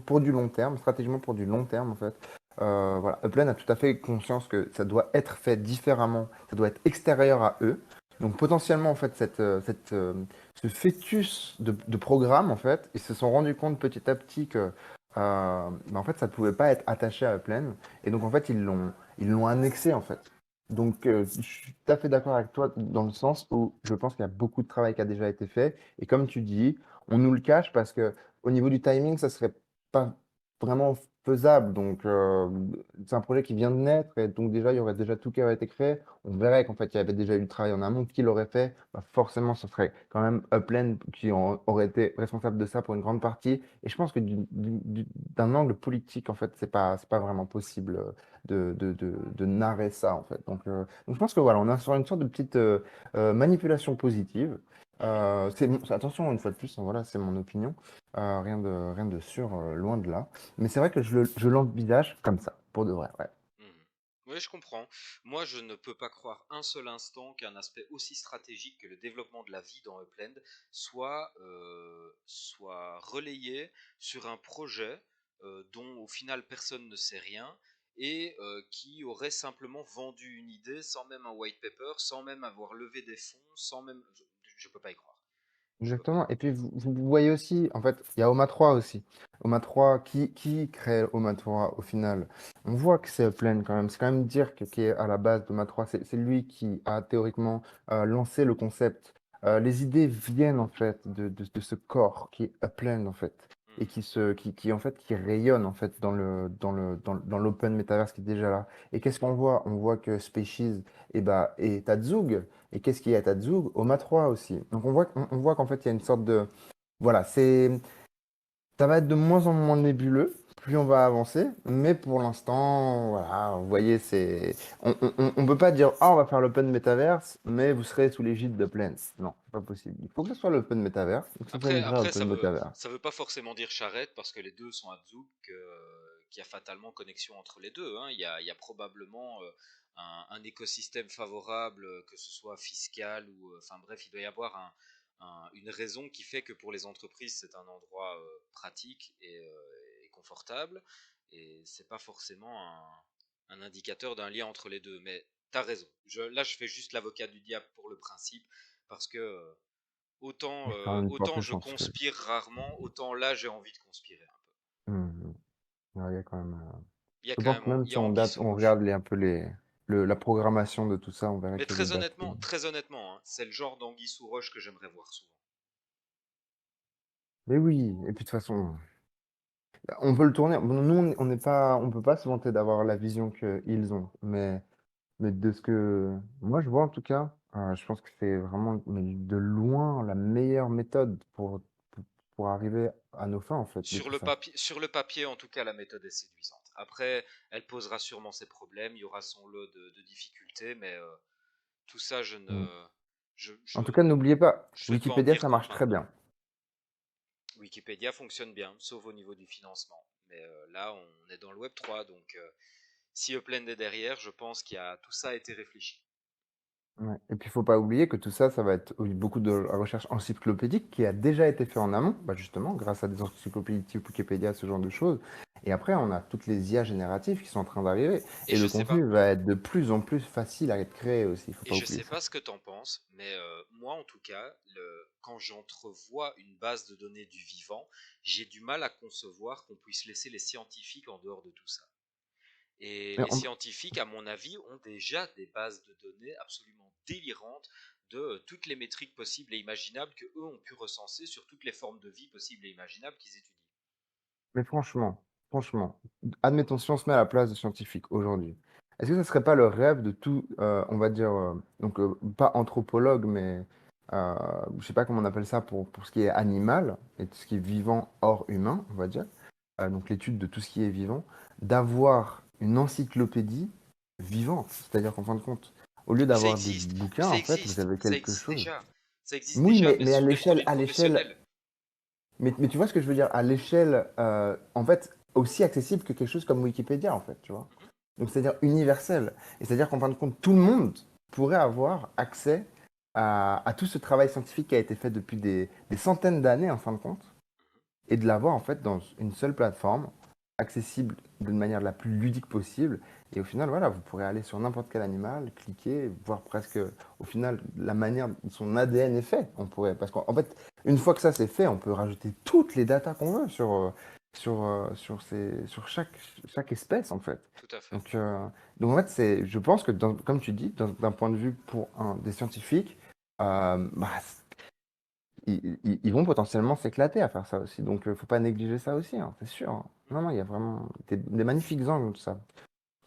S2: pour du long terme, stratégiquement pour du long terme en fait, voilà, Upland a tout à fait conscience que ça doit être fait différemment, ça doit être extérieur à eux. Donc potentiellement en fait ce fœtus de programme en fait, ils se sont rendus compte petit à petit que en fait ça ne pouvait pas être attaché à Upland et donc en fait ils l'ont annexé en fait. Donc, je suis tout à fait d'accord avec toi dans le sens où je pense qu'il y a beaucoup de travail qui a déjà été fait. Et comme tu dis, on nous le cache parce que au niveau du timing, ça serait pas vraiment faisable. Donc, c'est un projet qui vient de naître et donc déjà, il y aurait déjà tout qui aurait été créé. On verrait qu'en fait, il y avait déjà eu le travail en amont. Qui l'aurait fait? Bah, forcément, ce serait quand même Upland qui aurait été responsable de ça pour une grande partie. Et je pense que d'un angle politique, en fait, c'est pas vraiment possible de narrer ça, en fait. Donc je pense que voilà, on est sur une sorte de petite manipulation positive.
S1: Mhm.
S2: Attention, une fois de plus, hein, voilà, c'est mon opinion. Rien de sûr, loin de là. Mais c'est vrai que je l'envisage comme ça, pour de vrai, ouais.
S1: Mhm. Oui, je comprends. Moi, je ne peux pas croire un seul instant qu'un aspect aussi stratégique que le développement de la vie dans Upland soit relayé sur un projet dont au final personne ne sait rien et qui aurait simplement vendu une idée sans même un white paper, sans même avoir levé des fonds, sans même... Je peux pas y croire. Je peux pas y
S2: Exactement. Et
S1: croire.
S2: puis vous voyez aussi, en fait, il y a OMA 3 aussi. OMA 3, qui crée OMA 3 au final? On voit que c'est Upland quand même. C'est quand même Dirk qui est à la base d'OMA 3. C'est lui qui a théoriquement lancé le concept. Les idées viennent en fait de ce corps qui est Upland en fait. Et
S1: Mhm.
S2: en fait qui rayonne en fait dans l'open metaverse qui est déjà là. Et qu'est-ce qu'on voit? On voit que Species et Tadzug. Et qu'est-ce qu'il y a à Tadzug? Oma 3 aussi. Donc on voit qu'en fait, il y a une sorte de... Voilà, ça va être de moins en moins nébuleux, plus on va avancer. Mais pour l'instant, voilà, vous voyez, on peut pas dire, ah, on va faire l'open metaverse, mais vous serez sous l'égide de Plants. Non, c'est pas possible. Il faut que ce soit l'open metaverse, il faut que ce soit une vraie
S1: Après
S2: open metaverse.
S1: ça veut pas forcément dire charrette parce que les deux sont à Zouk, qu'il y a fatalement connexion entre les deux, hein. Il y a probablement un écosystème favorable, que ce soit fiscal ou, enfin bref, il doit y avoir une raison qui fait que pour les entreprises c'est un endroit pratique et confortable, et c'est pas forcément un indicateur d'un lien entre les deux. Mais t'as raison. Là, je fais juste l'avocat du diable pour le principe parce que
S2: Il y a quand même une
S1: autant
S2: forte
S1: je
S2: chance que...
S1: conspire rarement, autant là j'ai envie de conspirer un peu.
S2: Hmm. Ouais, il y a quand même...
S1: Il y a
S2: Je
S1: quand
S2: pense
S1: même
S2: que même
S1: il y
S2: si
S1: a
S2: on
S1: anguille
S2: date,
S1: sous
S2: on
S1: roche.
S2: regarde la programmation de tout ça, on verrait
S1: Mais
S2: qu'il y a des dates.
S1: très honnêtement, hein, c'est le genre d'anguille sous roche que j'aimerais voir souvent.
S2: Mais oui, et puis de toute façon... On peut le tourner. Bon, nous, on n'est pas, on peut pas se vanter d'avoir la vision qu'ils ont. Mais de ce que moi je vois en tout cas, je pense que c'est vraiment mais de loin la meilleure méthode pour arriver à nos fins en fait de tout ça.
S1: Sur le papier, en tout cas, la méthode est séduisante. Après, elle posera sûrement ses problèmes, il y aura son lot de difficultés, mais tout ça,
S2: Mm.
S1: je,
S2: En
S1: je,
S2: tout cas, n'oubliez pas,
S1: je vais pas en
S2: Wikipédia
S1: dire
S2: ça
S1: tant
S2: marche très
S1: maintenant.
S2: bien.
S1: Wikipédia fonctionne bien, sauf au niveau du financement. Mais là, on est dans le Web 3, donc si Upland est derrière, je pense qu'il y a tout ça a été réfléchi.
S2: Ouais. Et puis, il faut pas oublier que tout ça, ça va être beaucoup de recherche encyclopédique qui a déjà été fait en amont, bah justement, grâce à des encyclopédies type Wikipédia, ce genre de choses. Et après, on a toutes les IA génératives qui sont en train d'arriver.
S1: Et
S2: Et
S1: je
S2: le
S1: sais pas,
S2: contenu va être de plus en plus facile à être créé aussi, il faut
S1: et
S2: pas
S1: je
S2: oublier
S1: sais
S2: ça.
S1: pas ce que t'en penses, mais moi en tout cas, quand j'entrevois une base de données du vivant, j'ai du mal à concevoir qu'on puisse laisser les scientifiques en dehors de tout ça. Et
S2: Mais
S1: les scientifiques, à mon avis, ont déjà des bases de données absolument délirantes de toutes les métriques possibles et imaginables que eux ont pu recenser sur toutes les formes de vie possibles et imaginables qu'ils étudient.
S2: Mais franchement, admettons, si on se met à la place des scientifiques aujourd'hui, est-ce que ce serait pas le rêve de tout, on va dire, pas anthropologue, mais je sais pas comment on appelle ça pour ce qui est animal et tout ce qui est vivant hors humain, on va dire, donc l'étude de tout ce qui est vivant, d'avoir une encyclopédie vivante, c'est-à-dire qu'en fin de compte, au lieu
S1: Mais ça
S2: d'avoir des
S1: existe,
S2: bouquins, en fait, vous avez
S1: ça
S2: quelque
S1: existe
S2: chose.
S1: déjà. Ça existe
S2: Oui,
S1: déjà,
S2: mais,
S1: mais
S2: mais
S1: ce
S2: à
S1: sont des produits
S2: l'échelle,
S1: de
S2: à l'échelle
S1: professionnels.
S2: mais tu vois ce que je veux dire, à l'échelle, en fait, aussi accessible que quelque chose comme Wikipédia, en fait, tu vois.
S1: Mhm.
S2: Donc, c'est-à-dire universel. Et c'est-à-dire qu'en fin de compte, tout le monde pourrait avoir accès à tout ce travail scientifique qui a été fait depuis des centaines d'années, en fin de compte, et de l'avoir, en fait, dans une seule plateforme, accessible d'une manière la plus ludique possible. Et au final, voilà, vous pourrez aller sur n'importe quel animal, cliquer, voir presque, au final, la manière dont son ADN est fait. On pourrait, parce qu'en fait, une fois que ça c'est fait, on peut rajouter toutes les datas qu'on veut sur chaque espèce, en fait.
S1: Tout à fait.
S2: Donc, euh, donc en fait, je pense que, comme tu dis, d'un point de vue pour des scientifiques, bah, ils vont potentiellement s'éclater à faire ça aussi. Donc, faut pas négliger ça aussi, hein, c'est sûr, hein. Non, non, il y a vraiment des magnifiques angles, tout ça.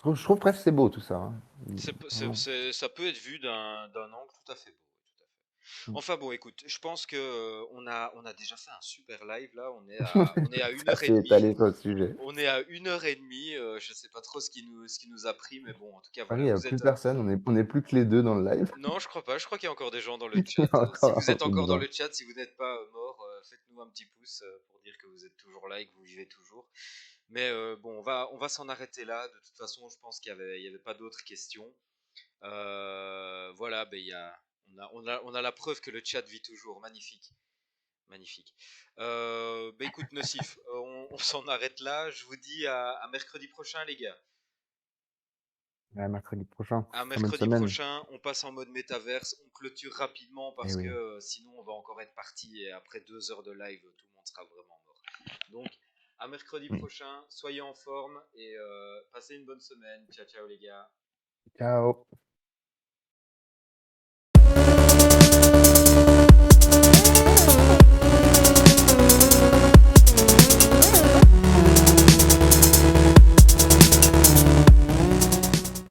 S2: Je trouve presque que c'est beau, tout ça, hein. Vraiment.
S1: Ça peut être vu d'un angle tout à fait beau. Oui, tout à fait.
S2: Mm.
S1: Enfin bon, écoute, je pense que on a déjà fait un super live là. On est à une
S2: Ça
S1: heure et
S2: s'est
S1: demie.
S2: étalé sur le sujet.
S1: On est à une heure et demie. Je sais pas trop ce qui nous a pris, mais bon, en tout cas,
S2: Paris, il
S1: voilà.
S2: n'y a
S1: Vous
S2: plus
S1: êtes.
S2: personne, on est plus que les deux dans le live.
S1: Non, je crois pas. Je crois qu'il y a encore des gens dans le
S2: Il y
S1: chat.
S2: a
S1: Si
S2: encore
S1: vous
S2: un
S1: êtes
S2: peu de
S1: encore dans
S2: gens.
S1: le chat, si vous n'êtes pas mort, faites-nous un petit pouce pour dire que vous êtes toujours là et que vous vivez toujours. Mais bon, on va s'en arrêter là. De toute façon, je pense il y avait pas d'autres questions. Voilà, ben on a la preuve que le chat vit toujours. Magnifique, magnifique. Ben écoute, Nocif, on s'en arrête là. Je vous dis à mercredi prochain, les gars.
S2: Ouais, mercredi prochain.
S1: À
S2: Très bonne
S1: mercredi
S2: semaine.
S1: prochain, on passe en mode métaverse, on clôture rapidement
S2: Eh
S1: parce que
S2: oui.
S1: sinon on va encore être parti et après 2 heures de live, tout le monde sera vraiment mort. Donc, à mercredi
S2: Mm.
S1: prochain, soyez en forme et passez une bonne semaine. Ciao, ciao les gars.
S2: Ciao.